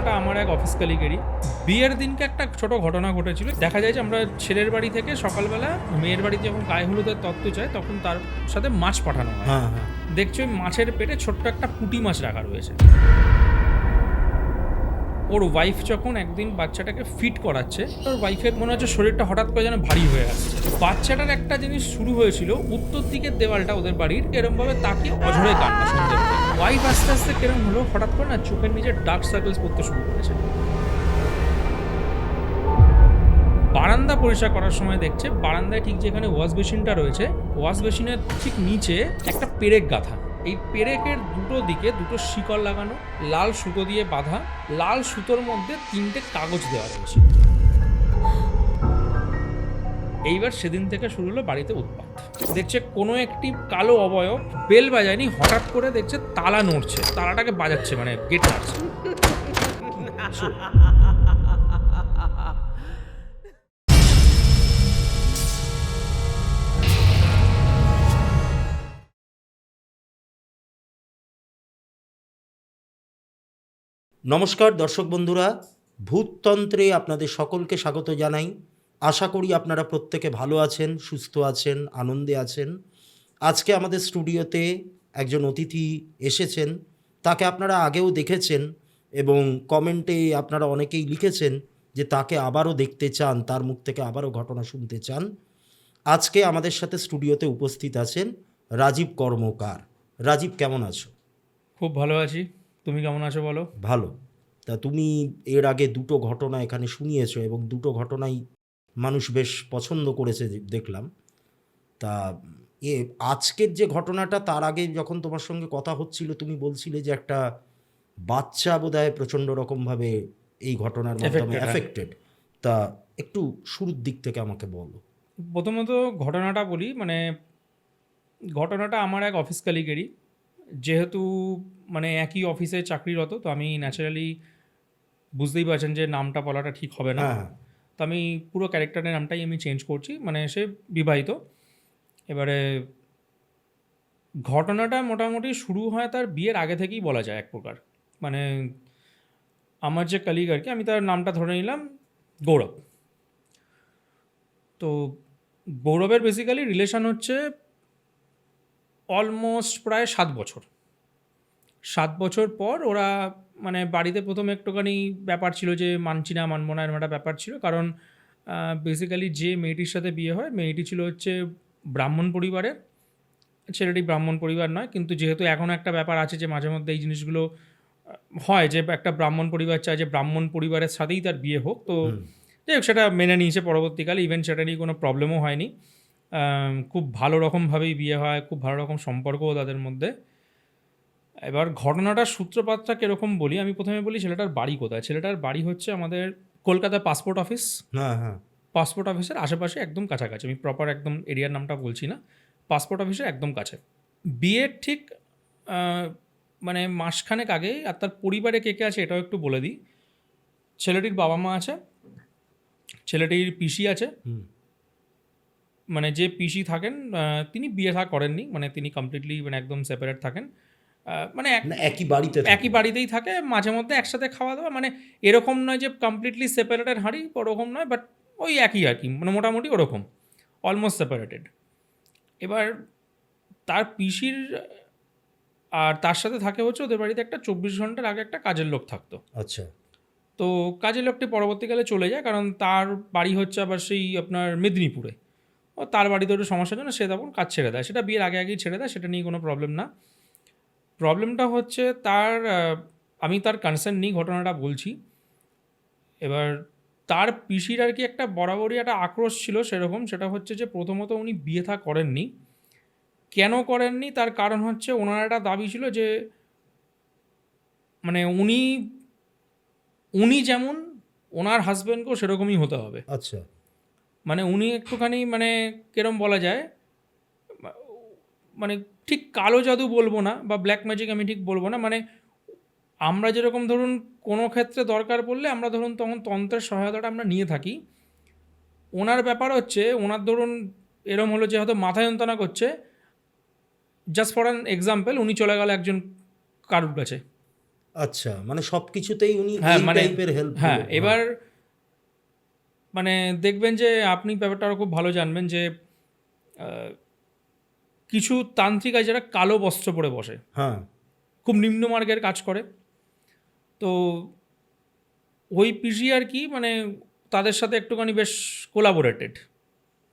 ঘটনাটা আমার এক অফিস কলিগেরই। বিয়ের দিনকে একটা ছোট ঘটনা ঘটেছিল। দেখা যায় যে আমরা ছেলের বাড়ি থেকে সকালবেলা মেয়ের বাড়িতে যখন গায়ে হলুদের তত্ত্ব চায় তখন তার সাথে মাছ পাঠানো হয়। হ্যাঁ হ্যাঁ দেখছি ওই মাছের পেটে ছোট্ট একটা পুঁটি মাছ রাখা রয়েছে। ওর ওয়াইফ যখন একদিন বাচ্চাটাকে ফিট করাচ্ছে, ওর ওয়াইফের মনে হচ্ছে শরীরটা হঠাৎ করে যেন ভারী হয়ে আসছে। বাচ্চাটার একটা জিনিস শুরু হয়েছিল, উত্তর দিকের দেওয়ালটা ওদের বাড়ির এরমভাবে তাকিয়ে অঝরে কান্না শুনতে। ওয়াইফ আস্তে আস্তে কেরম হলো, হঠাৎ করে না চোখের নিচে ডার্ক সার্কেলস পড়তে শুরু করেছে। বারান্দা পরিষ্কার করার সময় দেখছে বারান্দায় ঠিক যেখানে ওয়াশ বেসিনটা রয়েছে, ওয়াশ বেসিনের ঠিক নিচে একটা পেরেক গাঁথা। এই পেরেকের দুটো দিকে দুটো শিকল লাগানো, লাল সুতো দিয়ে বাঁধা। লাল সুতোর মধ্যে 3টে কাগজ দেওয়া রয়েছে। এইবার সেদিন থেকে শুরু হলো বাড়িতে উৎপাত। দেখছে কোনো একটি কালো অবয়ব বেল বাজায়নি, হঠাৎ করে দেখছে তালা নড়ছে, তালাটাকে বাজাচ্ছে, মানে গেট মারছে। নমস্কার দর্শক বন্ধুরা, ভূততন্ত্রে আপনাদের সকলকে স্বাগত জানাই। আশা করি আপনারা প্রত্যেকে ভালো আছেন, সুস্থ আছেন, আনন্দে আছেন। আজকে আমাদের স্টুডিওতে একজন অতিথি এসেছেন, তাকে আপনারা আগেও দেখেছেন এবং কমেন্টে আপনারা অনেকেই লিখেছেন যে তাকে আবারও দেখতে চান, তার মুখ থেকে আবারও ঘটনা শুনতে চান। আজকে আমাদের সাথে স্টুডিওতে উপস্থিত আছেন রাজীব কর্মকার। রাজীব, কেমন আছো? খুব ভালো আছি, তুমি কেমন আছো বলো? ভালো। তা তুমি এর আগে দুটো ঘটনা এখানে শুনিয়েছো এবং দুটো ঘটনাই মানুষ বেশ পছন্দ করেছে দেখলাম। তা আজকের যে ঘটনাটা, তার আগে যখন তোমার সঙ্গে কথা হচ্ছিল তুমি বলছিলে যে একটা বাচ্চা বোধহয় প্রচণ্ড রকমভাবে এই ঘটনার মাধ্যমে অ্যাফেক্টেড। তা একটু শুরুর দিক থেকে আমাকে বলো। প্রথমত ঘটনাটা বলি, মানে ঘটনাটা আমার এক অফিস কলিগেরই। যেহেতু মানে একই অফিসে চাকরিরত, তো আমি ন্যাচারালি বুঝতেই পারছেন যে নামটা বলাটা ঠিক হবে না। হ্যাঁ তো আমি পুরো ক্যারেক্টারের নামটাই আমি চেঞ্জ করছি। মানে সে বিবাহিত। এবারে ঘটনাটা মোটামুটি শুরু হয় তার বিয়ের আগে থেকেই বলা যায় এক প্রকার। মানে আমার যে কলিগ আর কি, আমি তার নামটা ধরে নিলাম গৌরব। তো গৌরবের বেসিক্যালি রিলেশন হচ্ছে অলমোস্ট প্রায় 7 বছর। 7 বছর পর ওরা মানে বাড়িতে প্রথমে একটুখানি ব্যাপার ছিল যে মানছি না মানবো না, এরকম একটা ব্যাপার ছিল। কারণ বেসিক্যালি যে মেয়েটির সাথে বিয়ে হয়, মেয়েটি ছিল হচ্ছে ব্রাহ্মণ পরিবারের। ছেলেটি ব্রাহ্মণ পরিবার নয়, কিন্তু যেহেতু এখন একটা ব্যাপার আছে যে মাঝে মধ্যে এই জিনিসগুলো হয় যে একটা ব্রাহ্মণ পরিবার চায় যে ব্রাহ্মণ পরিবারের সাথেই তার বিয়ে হোক। তো যাই হোক, সেটা মেনে নিয়েছে পরবর্তীকালে। ইভেন সেটা নিয়ে কোনো প্রবলেমও হয়নি। খুব ভালো রকমভাবেই বিয়ে হয়, খুব ভালো রকম সম্পর্কও তাদের মধ্যে। এবার ঘটনাটার সূত্রপাতটা কীরকম বলি, আমি প্রথমে বলি ছেলেটার বাড়ি কোথায়। ছেলেটার বাড়ি হচ্ছে আমাদের কলকাতার পাসপোর্ট অফিস। হ্যাঁ হ্যাঁ পাসপোর্ট অফিসের আশেপাশে একদম কাছাকাছি। আমি প্রপার একদম এরিয়ার নামটা বলছি না, পাসপোর্ট অফিসের একদম কাছে। বিয়ের ঠিক মানে মাসখানেক আগে। আর তার পরিবারে কে কে আছে এটাও একটু বলে দিই। ছেলেটির বাবা মা আছে, ছেলেটির পিসি আছে। মানে যে পিসি থাকেন তিনি বিয়ে থা করেননি, মানে তিনি কমপ্লিটলি মানে একদম সেপারেট থাকেন। মানে একই বাড়িতেই থাকে, মাঝে মধ্যে একসাথে খাওয়া দাওয়া, মানে এরকম নয় যে কমপ্লিটলি সেপারেটেড হাঁড়ি, ওরকম নয়, বাট ওই একই আর কি, মানে মোটামুটি ওরকম অলমোস্ট সেপারেটেড। এবার তার পিসির আর তার সাথে থাকে হচ্ছে ওদের বাড়িতে একটা 24 ঘন্টার আগে একটা কাজের লোক থাকতো। আচ্ছা। তো কাজের লোকটি পরবর্তীকালে চলে যায়, কারণ তার বাড়ি হচ্ছে আবার সেই আপনার মেদিনীপুরে। ও তার বাড়িতে একটু সমস্যার জন্য সে তখন কাজ ছেড়ে দেয়। সেটা বিয়ের আগে আগেই ছেড়ে দেয়, সেটা নিয়ে কোনো প্রবলেম না। প্রবলেমটা হচ্ছে তার আমি তার কনসার্ন নিয়ে ঘটনাটা বলছি। এবার তার পিসির আর কি একটা বরাবরই একটা আক্রোশ ছিল সেরকম। সেটা হচ্ছে যে প্রথমত উনি বিয়ে থা করেননি। কেন করেননি তার কারণ হচ্ছে ওনার একটা দাবি ছিল যে মানে উনি যেমন ওনার হাজব্যান্ডকেও সেরকমই হতে হবে। আচ্ছা। মানে উনি একটুখানি মানে কিরম বলা যায়, মানে ঠিক কালো জাদু বলবো না বা ব্ল্যাক ম্যাজিক আমি ঠিক বলবো না। মানে আমরা যেরকম ধরুন কোনো ক্ষেত্রে দরকার পড়লে আমরা ধরুন তখন তন্ত্রের সহায়তাটা আমরা নিয়ে থাকি। ওনার ব্যাপার হচ্ছে ওনার ধরুন এরম হলো যে হয়তো মাথা যন্ত্রণা করছে, জাস্ট ফর অ্যান এক্সাম্পল, উনি চলে গেল একজন কারুর কাছে, আচ্ছা, মানে সবকিছুতেই উনি হ্যাঁ এই মানে টাইপের হেল্প। হ্যাঁ এবার মানে দেখবেন যে আপনি ব্যাপারটা আরও খুব ভালো জানবেন যে আহ, কিছু তান্ত্রিক আছে যারা কালো বস্ত্র পরে বসে, হ্যাঁ, খুব নিম্নমার্গের কাজ করে। তো ওই পিসি আর কি মানে তাদের সাথে একটুখানি বেশ কোলাবোরেটেড,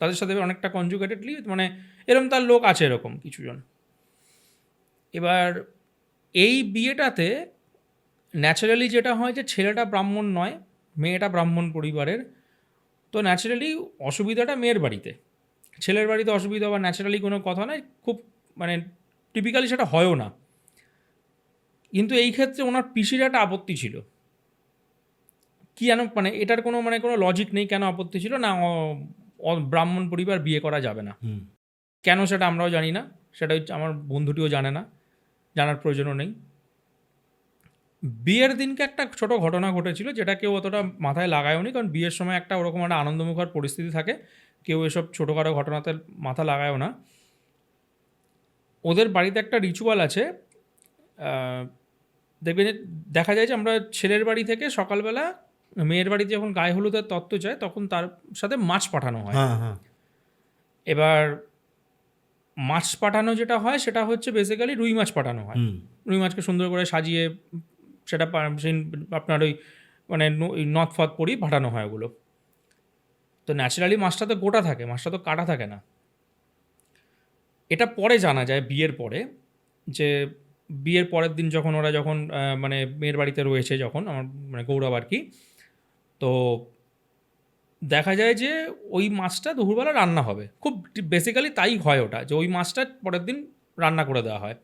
তাদের সাথে অনেকটা কনজুগেটেডলি মানে এরকম তার লোক আছে এরকম কিছুজন। এবার এই বিয়েটাতে ন্যাচারালি যেটা হয় যে ছেলেটা ব্রাহ্মণ নয়, মেয়েটা ব্রাহ্মণ পরিবারের। তো ন্যাচারালি অসুবিধাটা মেয়ের বাড়িতে, ছেলের বাড়িতে অসুবিধা বা ন্যাচারালি কোনো কথা নয়, খুব মানে টিপিক্যালি সেটা হয়ও না। কিন্তু এই ক্ষেত্রে ওনার পিসির একটা আপত্তি ছিল। কি জানো মানে এটার কোনো মানে কোনো লজিক নেই কেন আপত্তি ছিল না, ব্রাহ্মণ পরিবার বিয়ে করা যাবে না। হুম, কেন সেটা আমরাও জানি না, সেটা হচ্ছে আমার বন্ধুটিও জানে না, জানার প্রয়োজনও নেই। বিয়ের দিনকে একটা ছোট ঘটনা ঘটেছিল যেটা কেউ অতটা মাথায় লাগায়ওনি, কারণ বিয়ের সময় একটা ওরকম একটা আনন্দমুখর পরিস্থিতি থাকে, কেউ এসব ছোটোখাটো ঘটনাতে মাথা লাগায়ও না। ওদের বাড়িতে একটা রিচুয়াল আছে। আহ, দেখবেন যে দেখা যায় যে আমরা ছেলের বাড়ি থেকে সকালবেলা মেয়ের বাড়িতে যখন গায়ে হলুদের তত্ত্ব যায় তখন তার সাথে মাছ পাঠানো হয়। হ্যাঁ, হ্যাঁ, এবার মাছ পাঠানো যেটা হয় সেটা হচ্ছে বেসিক্যালি রুই মাছ পাঠানো হয়। হুম, রুই মাছকে সুন্দর করে সাজিয়ে সেটা আপনার ওই মানে ওই নথ ফথ পরিয়ে পাঠানো হয় ওগুলো। তো ন্যাচারালি মাছটা তো গোটা থাকে, মাছটা তো কাটা থাকে না। এটা পরে জানা যায় বিয়ের পরে, যে বিয়ের পরের দিন যখন ওরা যখন মানে মেয়ের বাড়িতে রয়েছে যখন আমার মানে গৌরব আর কি, তো দেখা যায় যে ওই মাছটা দুপুরবেলা রান্না হবে। খুব বেসিক্যালি তাই হয় ওটা, যে ওই মাছটা পরের দিন রান্না করে দেওয়া হয়।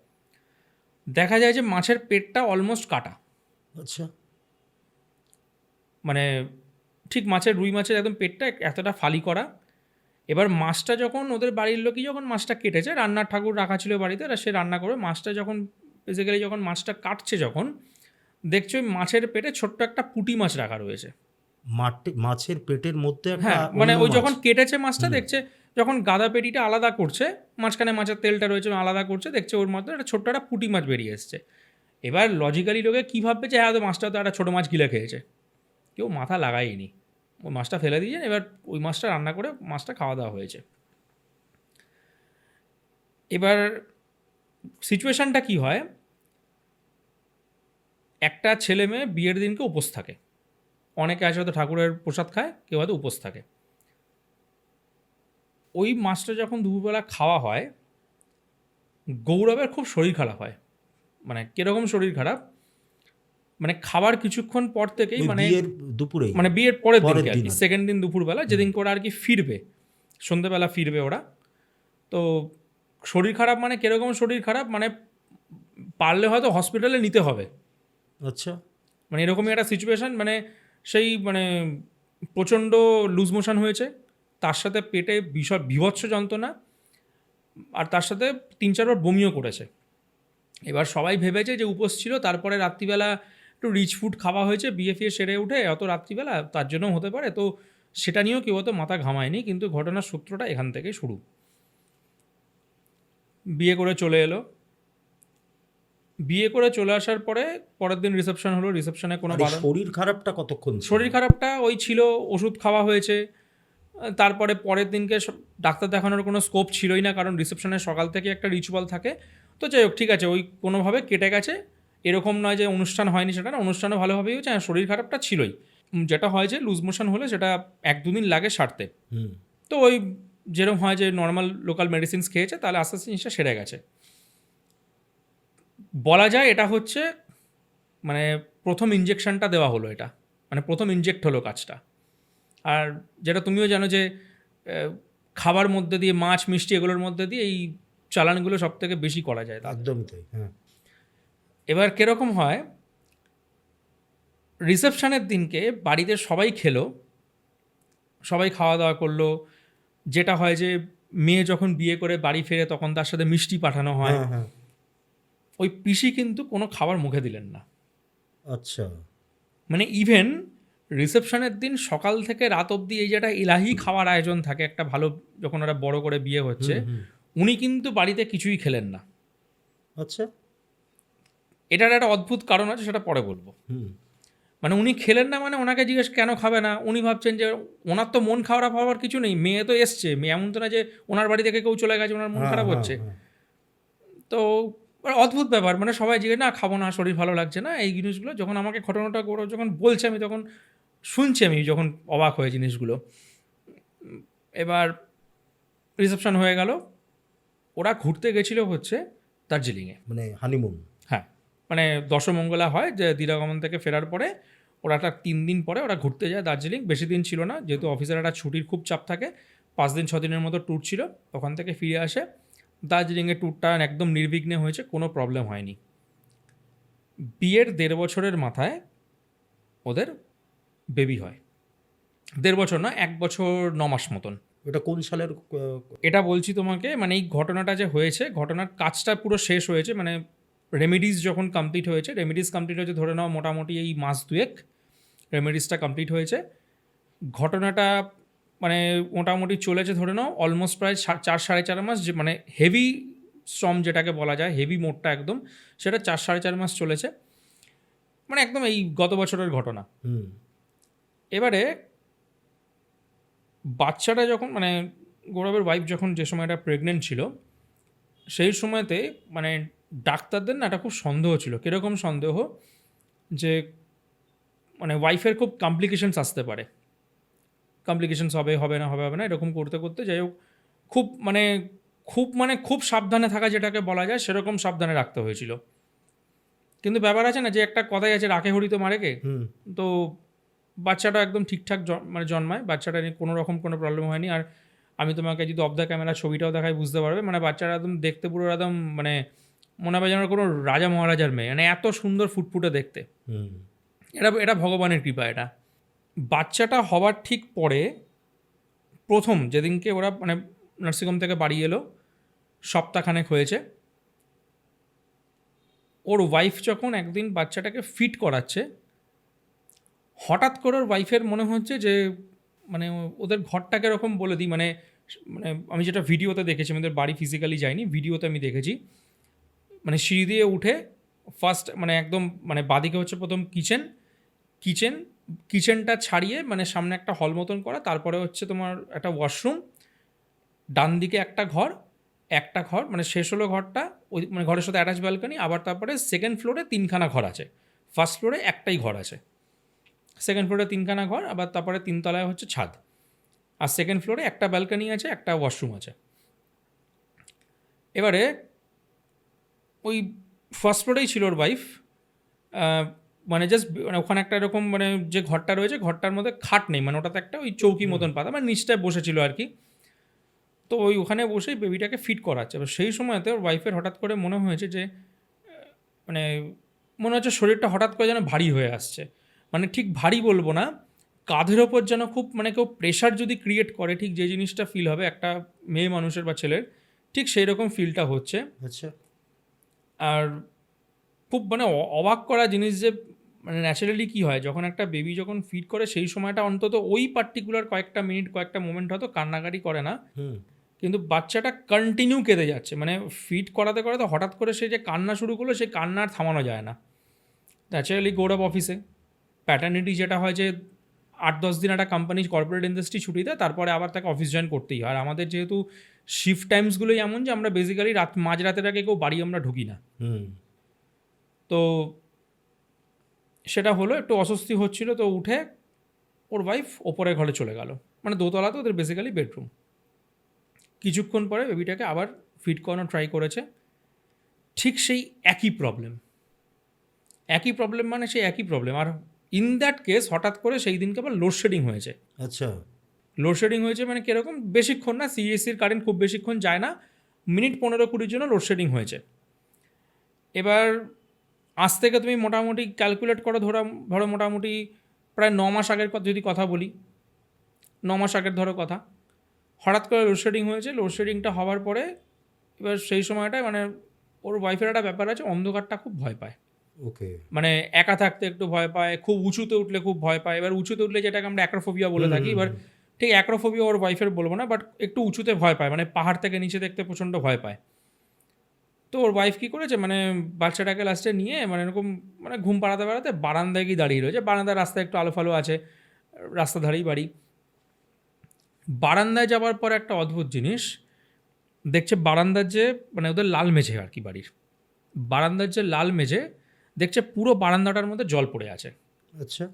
দেখা যায় যে মাছের পেটটা অলমোস্ট কাটা, আচ্ছা, মানে ঠিক মাছের রুই মাছের একদম পেটটা এতটা ফালি করা। এবার মাছটা যখন ওদের বাড়ির লোকই যখন মাছটা কেটেছে, রান্নার ঠাকুর রাখা ছিল বাড়িতে, আর সে রান্না করে মাছটা যখন বেসিক্যালি যখন মাছটা কাটছে যখন দেখছে ওই মাছের পেটে ছোট্ট একটা পুঁটি মাছ রাখা রয়েছে। মাছের পেটের মধ্যে একটা হ্যাঁ মানে অন্য ওই মাছ। যখন কেটেছে মাছটা হুম, দেখছে, যখন গাদা পেটিটা আলাদা করছে, মাঝখানে মাছের তেলটা রয়েছে আলাদা করছে, দেখছে ওর মধ্যে একটা ছোট্ট একটা পুঁটি মাছ বেরিয়ে এসছে। এবার লজিক্যালি লোকে কী ভাববে যে হ্যাঁ তো মাছটা তো একটা ছোটো মাছ গিলে খেয়েছে, কেউ মাথা লাগায়নি, ওই মাছটা ফেলে দিয়েছেন। এবার ওই মাছটা রান্না করে মাছটা খাওয়া দাওয়া হয়েছে। এবার সিচুয়েশানটা কি হয়, একটা ছেলে মেয়ে বিয়ের দিনকে উপোস থাকে, অনেকে আছে হয়তো ঠাকুরের প্রসাদ খায়, কেউ হয়তো উপোস থাকে। ওই মাছটা যখন দুপুরবেলা খাওয়া হয়, গৌরবের খুব শরীর খারাপ হয়। মানে কীরকম শরীর খারাপ, মানে খাবার কিছুক্ষণ পর থেকেই ওই মানে বিয়ের দুপুরেই, মানে বিয়ের পরের পরের দিনকে আর দিন কি, আর কি। সেকেন্ড দিন দুপুরবেলা যেদিন করে আর কি ফিরবে, সন্ধ্যেবেলা ফিরবে ওরা। তো শরীর খারাপ মানে কীরকম শরীর খারাপ, মানে পারলে হয়তো হসপিটালে নিতে হবে, আচ্ছা, মানে এরকমই একটা সিচুয়েশান। মানে সেই মানে প্রচণ্ড লুজ মোশন হয়েছে, তার সাথে পেটে ভীষণ বীভৎস যন্ত্রণা, আর তার সাথে 3-4 বার বমিও করেছে। এবার সবাই ভেবেছে যে উপোস ছিল, তারপরে রাত্রিবেলা একটু রিচ ফুড খাওয়া হয়েছে, বিয়ে ফিয়ে সেরে উঠে অত রাত্রিবেলা, তার জন্যও হতে পারে। তো সেটা নিয়েও কেউ অত মাথা ঘামায়নি, কিন্তু ঘটনার সূত্রটা এখান থেকে শুরু। বিয়ে করে চলে এলো, বিয়ে করে চলে আসার পরে পরের দিন রিসেপশন হলো, রিসেপশনে কোনো আর এই বারণ। শরীর খারাপটা কতক্ষণ ছিল? শরীর খারাপটা ওই ছিল, ওষুধ খাওয়া হয়েছে। তারপরে পরের দিনকে ডাক্তার দেখানোর কোনো স্কোপ ছিলই না, কারণ রিসেপশনের সকাল থেকে একটা রিচুয়াল থাকে। তো যাই হোক ঠিক আছে, ওই কোনোভাবে কেটে গেছে, এরকম নয় যে অনুষ্ঠান হয়নি, সেটা না, অনুষ্ঠানও ভালোভাবেই হয়েছে, আর শরীর খারাপটা ছিলই। যেটা হয় যে লুজ মোশন হলে সেটা 1-2 দিন লাগে সারতে। হুম, তো ওই যেরকম হয় যে নর্মাল লোকাল মেডিসিনস খেয়েছে, তাহলে আস্তে আস্তে জিনিসটা সেরে গেছে। বলা যায় এটা হচ্ছে মানে প্রথম ইনজেকশনটা দেওয়া হলো, এটা মানে প্রথম ইনজেক্ট হলো কাজটা। আর যেটা তুমিও জানো যে খাবার মধ্যে দিয়ে মাছ মিষ্টি এগুলোর মধ্যে দিয়ে এই চালানগুলো সব থেকে বেশি করা যায় তাদের। একদমই তাই, হ্যাঁ। এবার কীরকম হয়, রিসেপশনের দিনকে বাড়িতে সবাই খেলো, সবাই খাওয়া দাওয়া করলো। যেটা হয় যে মেয়ে যখন বিয়ে করে বাড়ি ফেরে তখন তার সাথে মিষ্টি পাঠানো হয়। হ্যাঁ, হ্যাঁ, ওই পিসি কিন্তু কোনো খাবার মুখে দিলেন না। আচ্ছা, মানে ইভেন রিসেপশনের দিন সকাল থেকে রাত অবধি এই যেটা ইলাহি খাওয়ার আয়োজন থাকে একটা ভালো, যখন ওরা বড় করে বিয়ে হচ্ছে, হুম, হুম, উনি কিন্তু বাড়িতে কিছুই খেলেন না। আচ্ছা, এটার একটা অদ্ভুত কারণ আছে, সেটা পরে বলবো। হুম মানে উনি খেলেন না, মানে ওনাকে জিজ্ঞেস কেন খাবে না, উনি ভাবছেন যে ওনার তো মন খারাপ হওয়ার কিছু নেই, মেয়ে তো এসছে, মেয়ে এমন তো না যে ওনার বাড়ি থেকে কেউ চলে গেছে ওনার মন হ্যাঁ খারাপ হ্যাঁ হচ্ছে। হ্যাঁ তো অদ্ভুত ব্যাপার, মানে সবাই জিজ্ঞেস না খাবো না, শরীর ভালো লাগছে না, এই জিনিসগুলো যখন আমাকে ঘটনাটা যখন বলছে, আমি তখন শুনছি, আমি যখন অবাক হয়ে জিনিসগুলো। এবার রিসেপশন হয়ে গেল, ওরা ঘুরতে গেছিল হচ্ছে দার্জিলিংয়ে। মানে হানিমুন। হ্যাঁ, মানে দশমঙ্গলা হয় যে দিরাগমন থেকে ফেরার পরে ওরা একটা 3 দিন পরে ওরা ঘুরতে যায় দার্জিলিং। বেশি দিন ছিল না, যেহেতু অফিসের একটা ছুটির খুব চাপ থাকে, 5 দিন 6 দিনের মতো ট্যুর ছিল। ওখান থেকে ফিরে আসে। দার্জিলিংয়ের ট্যুরটা একদম নির্বিঘ্নে হয়েছে, কোনো প্রবলেম হয়নি। বিয়ের 1.5 বছরের মাথায় ওদের বেবি হয়। 1.5 বছর না, 1 বছর 9 মাস মতন। এটা কোন সালের এটা বলছি তোমাকে, মানে এই ঘটনাটা যে হয়েছে, ঘটনার কাজটা পুরো শেষ হয়েছে, মানে রেমেডিস যখন কমপ্লিট হয়েছে, রেমেডিস কমপ্লিট হয়েছে ধরে নাও মোটামুটি এই মাস 2 রেমেডিসটা কমপ্লিট হয়েছে। ঘটনাটা মানে মোটামুটি চলেছে ধরে নাও অলমোস্ট প্রায় 4 সাড়ে 4 মাস, যে মানে হেভি শ্রম যেটাকে বলা যায়, হেভি মোডটা একদম, সেটা 4 সাড়ে 4 মাস চলেছে। মানে একদম এই গত বছরের ঘটনা। হুম এবারে বাচ্চাটা যখন মানে গৌরবের ওয়াইফ যখন যে সময়টা প্রেগনেন্ট ছিল, সেই সময়তে মানে ডাক্তারদের না একটা খুব সন্দেহ ছিল। কীরকম সন্দেহ? যে মানে ওয়াইফের খুব কমপ্লিকেশনস আসতে পারে, কমপ্লিকেশনস হবে হবে না হবে হবে না এরকম করতে করতে যাই হোক, খুব সাবধানে থাকা যেটাকে বলা যায় সেরকম সাবধানে রাখতে হয়েছিল। কিন্তু ব্যাপার আছে না, যে একটা কথাই আছে, রাখে হরি তো মারে কে। হুম তো বাচ্চাটা একদম ঠিকঠাক মানে জন্মায়, বাচ্চাটা নিয়ে কোনো রকম কোনো প্রবলেম হয়নি। আর আমি তোমাকে যদি অফ দ্য ক্যামেরা ছবিটাও দেখাই বুঝতে পারবে, মানে বাচ্চাটা একদম দেখতে পুরো একদম মানে মনে হবে যেন কোনো রাজা মহারাজার মেয়ে, মানে এত সুন্দর ফুটফুটে দেখতে। হুম এটা এটা ভগবানের কৃপা। এটা বাচ্চাটা হওয়ার ঠিক পরে প্রথম যেদিনকে ওরা মানে নার্সিংহোম থেকে বাড়ি এলো, সপ্তাহখানেক হয়েছে, ওর ওয়াইফ যখন একদিন বাচ্চাটাকে ফিট করাচ্ছে, হঠাৎ করে ওর ওয়াইফের মনে হচ্ছে যে মানে ওদের ঘরটাকে এরকম বলে দিই, মানে মানে আমি যেটা ভিডিওতে দেখেছি, আমাদের বাড়ি ফিজিক্যালি যাইনি, ভিডিওতে আমি দেখেছি, মানে সিঁড়ি দিয়ে উঠে ফার্স্ট মানে একদম মানে বাদিকে হচ্ছে প্রথম কিচেনটা ছাড়িয়ে মানে সামনে একটা হল মতন করা, তারপরে হচ্ছে তোমার একটা ওয়াশরুম, ডান দিকে একটা ঘর মানে শেষ হলো ঘরটা, ওই মানে ঘরের সাথে অ্যাটাচ ব্যালকনি, আবার তারপরে সেকেন্ড ফ্লোরে 3খানা ঘর আছে, ফার্স্ট ফ্লোরে একটাই ঘর আছে, সেকেন্ড ফ্লোরে 3খানা ঘর, আবার তারপরে 3তলায় হচ্ছে ছাদ, আর সেকেন্ড ফ্লোরে একটা ব্যালকনি আছে, একটা ওয়াশরুম আছে। এবারে ওই ফার্স্ট ফ্লোরেই ছিল ওর ওয়াইফ, মানে জাস্ট মানে ওখানে একটা এরকম মানে যে ঘরটা রয়েছে, ঘরটার মধ্যে খাট নেই, মানে ওটাতে একটা ওই চৌকি মতন পাতা, মানে নিচটায় বসেছিল আর কি। তো ওই ওখানে বসেই বেবিটাকে ফিট করাচ্ছে। এবার সেই সময়তে ওর ওয়াইফের হঠাৎ করে মনে হয়েছে যে মানে মনে হচ্ছে শরীরটা হঠাৎ করে যেন ভারী হয়ে আসছে, মানে ঠিক ভারী বলবো না, কাঁধের ওপর যেন খুব মানে কেউ প্রেশার যদি ক্রিয়েট করে, ঠিক যে জিনিসটা ফিল হবে একটা মেয়ে মানুষের বা ছেলের, ঠিক সেই রকম ফিলটা হচ্ছে। আচ্ছা আর খুব মানে অবাক করা জিনিস যে মানে ন্যাচারালি কী হয়, যখন একটা বেবি যখন ফিট করে সেই সময়টা অন্তত ওই পার্টিকুলার কয়েকটা মিনিট কয়েকটা মোমেন্ট হয়তো কান্নাকাটি করে না, হুম কিন্তু বাচ্চাটা কন্টিনিউ কেঁদে যাচ্ছে, মানে ফিট করাতে করাতে হঠাৎ করে সে যে কান্না শুরু করলো, সেই কান্না আর থামানো যায় না। ন্যাচারালি গৌরব অফিসে প্যাটার্নিটি যেটা হয় যে 8-10 দিন একটা কোম্পানি কর্পোরেট ইন্ডাস্ট্রি ছুটি দেয়, তারপরে আবার তাকে অফিস জয়েন করতেই হয়। আর আমাদের যেহেতু শিফট টাইমসগুলোই এমন যে আমরা বেসিক্যালি মাঝরাতের আগে কেউ বাড়ি আমরা ঢুকি না। হুম তো সেটা হলো, একটু অস্বস্তি হচ্ছিল, তো উঠে ওর ওয়াইফ ওপরের ঘরে চলে গেল, মানে দোতলাতে ওদের বেসিক্যালি বেডরুম। কিছুক্ষণ পরে বেবিটাকে আবার ফিট করানো ট্রাই করেছে, ঠিক সেই একই প্রবলেম মানে সেই একই প্রবলেম। আর ইন দ্যাট কেস হঠাৎ করে সেই দিনকে আবার লোডশেডিং হয়েছে। আচ্ছা লোডশেডিং হয়েছে মানে কীরকম, বেশিক্ষণ না, সিএসসির কারেন্ট খুব বেশিক্ষণ যায় না, মিনিট 15-20 জন্য লোডশেডিং হয়েছে। এবার আজ থেকে তুমি মোটামুটি ক্যালকুলেট করো, ধরো মোটামুটি প্রায় 9 মাস আগের যদি কথা বলি, 9 মাস আগের ধরো কথা, হঠাৎ করে লোডশেডিং হয়েছে। লোডশেডিংটা হওয়ার পরে এবার সেই সময়টায় মানে ওর ওয়াইফের একটা ব্যাপার আছে, অন্ধকারটা খুব ভয় পায়, ওকে মানে একা থাকতে একটু ভয় পায়, খুব উঁচুতে উঠলে খুব ভয় পায়। এবার উঁচুতে উঠলে যেটাকে আমরা অ্যাক্রোফোবিয়া বলে থাকি, এবার ঠিক অ্যাক্রোফোবিয়া ওর ওয়াইফের বলবো না, বাট একটু উঁচুতে ভয় পায়, মানে পাহাড় থেকে নিচে দেখতে প্রচণ্ড ভয় পায়। তো ওর ওয়াইফ কী করেছে, মানে বাচ্চাটাকে লাস্টে নিয়ে মানে এরকম মানে ঘুম পাড়াতে পাড়াতে বারান্দায় গিয়ে দাঁড়িয়ে রয়েছে। বারান্দার রাস্তায় একটু আলো ফালো আছে, রাস্তা ধারেই বাড়ি। বারান্দায় যাওয়ার পর একটা অদ্ভুত জিনিস দেখছে, বারান্দার যে মানে ওদের লাল মেঝে আর কি বাড়ির, বারান্দার যে লাল মেঝে দেখছে পুরো বারান্দাটার মধ্যে জল পড়ে আছে। আচ্ছা,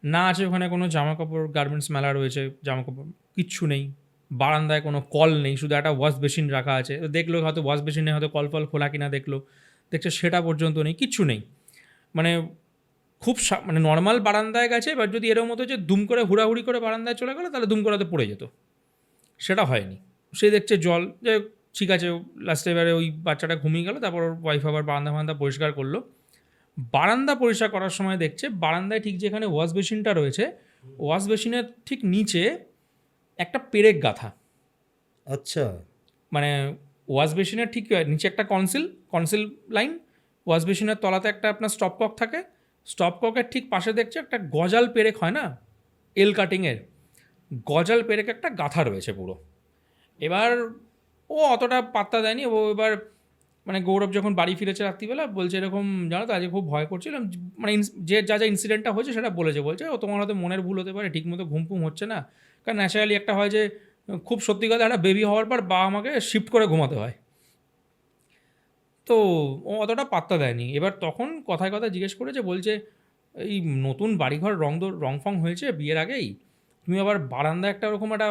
না আছে ওখানে কোনো জামা কাপড়, গার্মেন্টস মেলা রয়েছে, জামা কাপড় কিচ্ছু নেই। বারান্দায় কোনো কল নেই, শুধু একটা ওয়াশ বেসিন রাখা আছে। দেখলো হয়তো ওয়াশ বেসিনে হয়তো কল ফল খোলা কিনা দেখলো, দেখছে সেটা পর্যন্ত নেই, কিচ্ছু নেই। মানে খুব মানে নর্মাল বারান্দায় গেছে, এবার যদি এরকম মতো যে দুম করে হুড়াহুড়ি করে বারান্দায় চলে গেলো তাহলে দুম করে তো পড়ে যেত, সেটা হয়নি। সে দেখছে জল, যে ঠিক আছে। লাস্টে এবারে ওই বাচ্চাটা ঘুমিয়ে গেল, তারপর ওর ওয়াইফ আবার বারান্দা পরিষ্কার করলো। বারান্দা পরিষ্কার করার সময় দেখছে বারান্দায় ঠিক যেখানে ওয়াশ বেসিনটা রয়েছে, ওয়াশ বেসিনের ঠিক নিচে একটা পেরেক গাঁথা। আচ্ছা, মানে ওয়াশ বেসিনের ঠিক নিচে একটা কনসিল লাইন, ওয়াশ বেসিনের তলাতে একটা আপনার স্টপকক থাকে, স্টপককের ঠিক পাশে দেখছে একটা গজাল পেরেক হয় না এল কাটিংয়ের, গজাল পেরেক একটা গাঁথা রয়েছে পুরো। এবার ও অতটা পাত্তা দেয়নি। ও এবার মানে গৌরব যখন বাড়ি ফিরেছে রাত্রিবেলা বলছে এরকম জানো তো আজকে খুব ভয় করছিলাম, মানে যে যা ইনসিডেন্টটা হয়েছে সেটা বলছে ও তোমার হয়তো মনের ভুল হতে পারে, ঠিকমতো ঘুম ফুম হচ্ছে না। কারণ ন্যাচারালি একটা হয় যে খুব সত্যি কথা, একটা বেবি হওয়ার পর বাবা আমাকে শিফট করে ঘুমাতে হয়। তো ও অতটা পাত্তা দেয়নি। এবার তখন কথায় কথায় জিজ্ঞেস করেছে, বলছে এই নতুন বাড়িঘর রং ফং হয়েছে বিয়ের আগেই, তুমি আবার বারান্দা একটা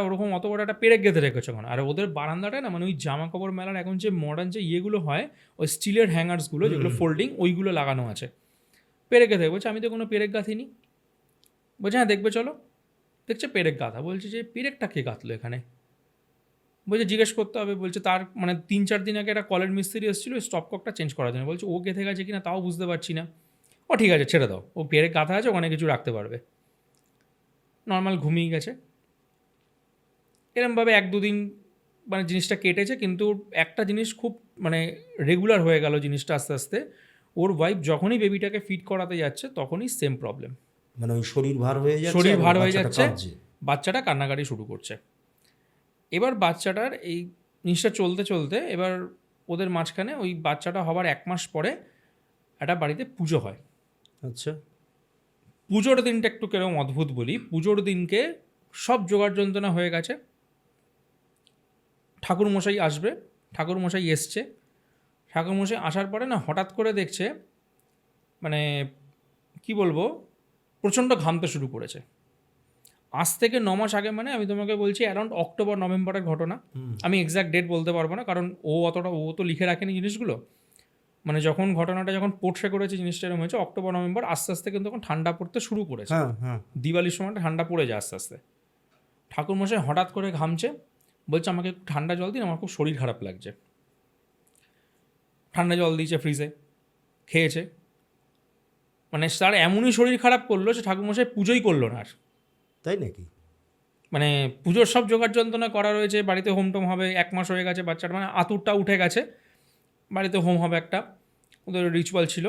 ওরকম অত বড় একটা পেরেক গেঁথে রেখেছো কেন? আর ওদের বারান্দাটায় না মানে ওই জামা কাপড় মেলার এখন যে মডার্ন যে ইয়েগুলো হয়, ওই স্টিলের হ্যাঙ্গার্সগুলো যেগুলো ফোল্ডিং, ওইগুলো লাগানো আছে, পেরেক গেঁথে। বলছে আমি তো কোনো পেরেক গাঁথিনি। বলছে হ্যাঁ দেখবে চলো। দেখছে পেরেক গাঁথা। বলছে যে পেরেকটা কে গাঁথলো এখানে? বলছে জিজ্ঞেস করতে হবে। বলছে তার মানে 3-4 দিন আগে একটা কলের মিস্ত্রি এসেছিলো স্টপককটা চেঞ্জ করার জন্য। বলছে ও গেঁথে গেছে কিনা তাও বুঝতে পারছি না। ও ঠিক আছে ছেড়ে দাও, ও পেরেক গাঁথা আছে, ওখানে কিছু রাখতে পারবে। নর্মাল ঘুমিয়ে গেছে। এরমভাবে 1-2 দিন মানে জিনিসটা কেটেছে, কিন্তু একটা জিনিস খুব মানে রেগুলার হয়ে গেল জিনিসটা আস্তে আস্তে। ওর ওয়াইফ যখনই বেবিটাকে ফিড করাতে যাচ্ছে তখনই সেম প্রবলেম, মানে ওই শরীর ভার হয়ে যাচ্ছে, শরীর এবং ভার হয়ে বাচ্চাটা যাচ্ছে, কাঁপছে। বাচ্চাটা কান্নাকাটি শুরু করছে। এবার বাচ্চাটার এই জিনিসটা চলতে চলতে এবার ওদের মাঝখানে ওই বাচ্চাটা হবার 1 মাস পরে একটা বাড়িতে পুজো হয়। আচ্ছা, পুজোর দিনটা একটু কেরকম অদ্ভুত বলি। পুজোর দিনকে সব জোগাড় যন্ত্রণা হয়ে গেছে, ঠাকুরমশাই আসবে, ঠাকুরমশাই এসছে। ঠাকুরমশাই আসার পরে না হঠাৎ করে দেখছে মানে কি বলবো, প্রচণ্ড ঘামতে শুরু করেছে। আজ থেকে 9 মাস আগে, মানে আমি তোমাকে বলছি অ্যারাউন্ড অক্টোবর নভেম্বরের ঘটনা। আমি এক্স্যাক্ট ডেট বলতে পারবো না, কারণ ও তো লিখে রাখেনি জিনিসগুলো। মানে যখন ঘটনাটা যখন পোর্ট্রে করেছে জিনিসটা এরকম হয়েছে অক্টোবর নভেম্বর। আস্তে আস্তে কিন্তু তখন ঠান্ডা পড়তে শুরু করেছে। হ্যাঁ হ্যাঁ, দিওয়ালির সময়টা ঠান্ডা পড়ে যায় আস্তে আস্তে। ঠাকুরমশাই হঠাৎ করে ঘামছে, বলছে আমাকে একটু ঠান্ডা জল দিন, আমার খুব শরীর খারাপ লাগছে। ঠান্ডা জল দিয়েছে ফ্রিজে, খেয়েছে। মানে তার এমনই শরীর খারাপ করলো যে ঠাকুরমশাই পুজোই করলো না আর। তাই নাকি? মানে পুজোর সব জোগাড় যন্ত্রণা করা রয়েছে, বাড়িতে হোম টোম হবে, 1 মাস হয়ে গেছে বাচ্চাটা, মানে আতুরটা উঠে গেছে, বাড়িতে হোম হবে একটা, ওদের রিচুয়াল ছিল।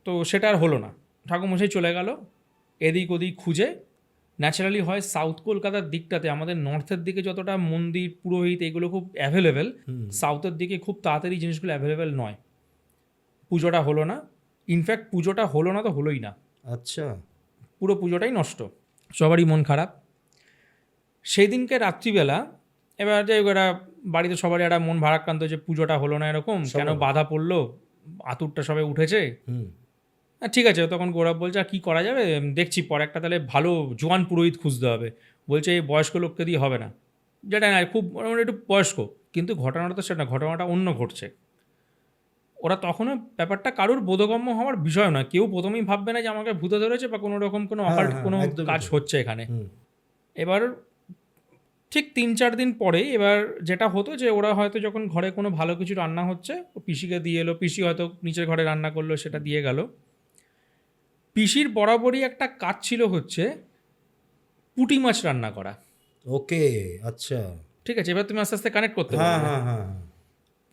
তো সেটা আর হলো না। ঠাকুরমশাই চলে গেল এদিক ওদিক খুঁজে। ন্যাচারালি হয় সাউথ কলকাতার দিকটাতে, আমাদের নর্থের দিকে যতটা মন্দির পুরোহিত এগুলো খুব অ্যাভেলেবেল, সাউথের দিকে খুব তাড়াতাড়ি জিনিসগুলো অ্যাভেলেবেল নয়। পুজোটা হলো না, ইনফ্যাক্ট পুজোটা হলো না তো হলোই না, আচ্ছা, পুরো পুজোটাই নষ্ট। সবারই মন খারাপ। সেই দিনকে রাত্রিবেলা এবার যে ওরা বাড়িতে সবারই একটা মন ভারাক্রান্ত যে পুজোটা হলো না, এরকম কেন বাধা পড়লো, আতুরটা সবাই উঠেছে। ঠিক আছে, তখন গৌরব বলছে আর কী করা যাবে, দেখছি পরে একটা তাহলে ভালো জোয়ান পুরোহিত খুঁজতে হবে। বলছে এই বয়স্ক লোককে দিয়ে হবে না, যেটা না খুব একটু বয়স্ক। কিন্তু ঘটনাটা তো সেটা না, ঘটনাটা অন্য ঘটছে। ওরা তখনও ব্যাপারটা কারোর বোধগম্য হওয়ার বিষয় না, কেউ প্রথমেই ভাববে না যে আমাকে ভূতে ধরেছে বা কোনো রকম কোনো অকাল্ট কোনো কাজ হচ্ছে এখানে। এবার ঠিক 3-4 দিন পরেই এবার যেটা হতো যে ওরা হয়তো যখন ঘরে কোনো ভালো কিছু রান্না হচ্ছে ও পিসিকে দিয়ে এলো, পিসি হয়তো নিচের ঘরে রান্না করলো, সেটা দিয়ে গেল। পিসির বরাবরই একটা কাজ ছিল হচ্ছে পুঁটি মাছ রান্না করা। ওকে, আচ্ছা, ঠিক আছে, এবার তুমি আস্তে আস্তে কানেক্ট করতে হ্যাঁ পারবে। হ্যাঁ হ্যাঁ,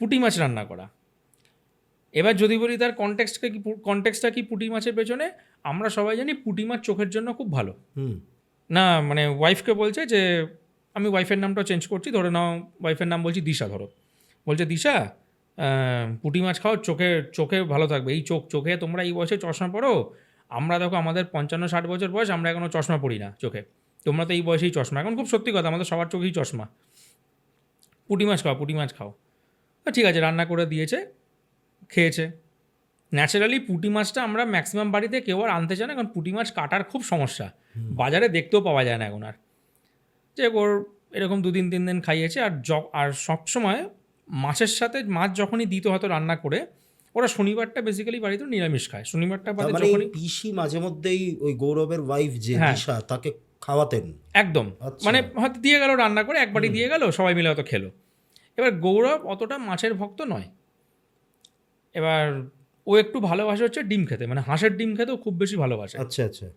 পুঁটি মাছ রান্না করা। এবার যদি বলি তার কনটেক্সটটা কি পুঁটি মাছের পেছনে, আমরা সবাই জানি পুঁটি মাছ চোখের জন্য খুব ভালো। না মানে ওয়াইফকে বলছে যে আমি ওয়াইফের নামটাও চেঞ্জ করছি, ধরে নাও ওয়াইফের নাম বলছি দিশা, ধরো বলছে দিশা পুঁটি মাছ খাও, চোখে ভালো থাকবে। এই চোখে তোমরা এই বয়সে চশমা পড়ো, আমরা দেখো আমাদের 55-60 বছর বয়স, আমরা এখনও চশমা পড়ি না চোখে, তোমরা তো এই বয়সেই চশমা। এখন খুব সত্যি কথা, আমাদের সবার চোখেই চশমা। পুঁটি মাছ খাও, পুঁটি মাছ খাও। ঠিক আছে, রান্না করে দিয়েছে, খেয়েছে। ন্যাচারালি পুঁটি মাছটা আমরা ম্যাক্সিমাম বাড়িতে কেউ আর আনতে চায় না, কারণ পুঁটি মাছ কাটার খুব সমস্যা, বাজারে দেখতেও পাওয়া যায় না এখন আর। যে ওর এরকম 2-3 দিন খাইয়েছে। আর সবসময় মাছের সাথে মাছ যখনই দিত হয়তো রান্না করে, ওরা শনিবারটা বেসিক্যালি বাড়িতে নিরামিষ খায়। শনিবারটা বাদে মানে যখনই পিসি মাঝে মধ্যেই ওই গৌরবের ওয়াইফ যে হ্যাঁ। দিশা তাকে খাওয়াতেন একদম, আচ্ছা। মানে হয়তো দিয়ে গেল রান্না করে, একবারই দিয়ে গেল, সবাই মিলে হয়তো খেলো। এবার গৌরব অতটা মাছের ভক্ত নয়। এবার ও একটু ভালোবাসে হচ্ছে ডিম খেতে, মানে হাঁসের ডিম খেতেও খুব বেশি ভালোবাসে। আচ্ছা আচ্ছা।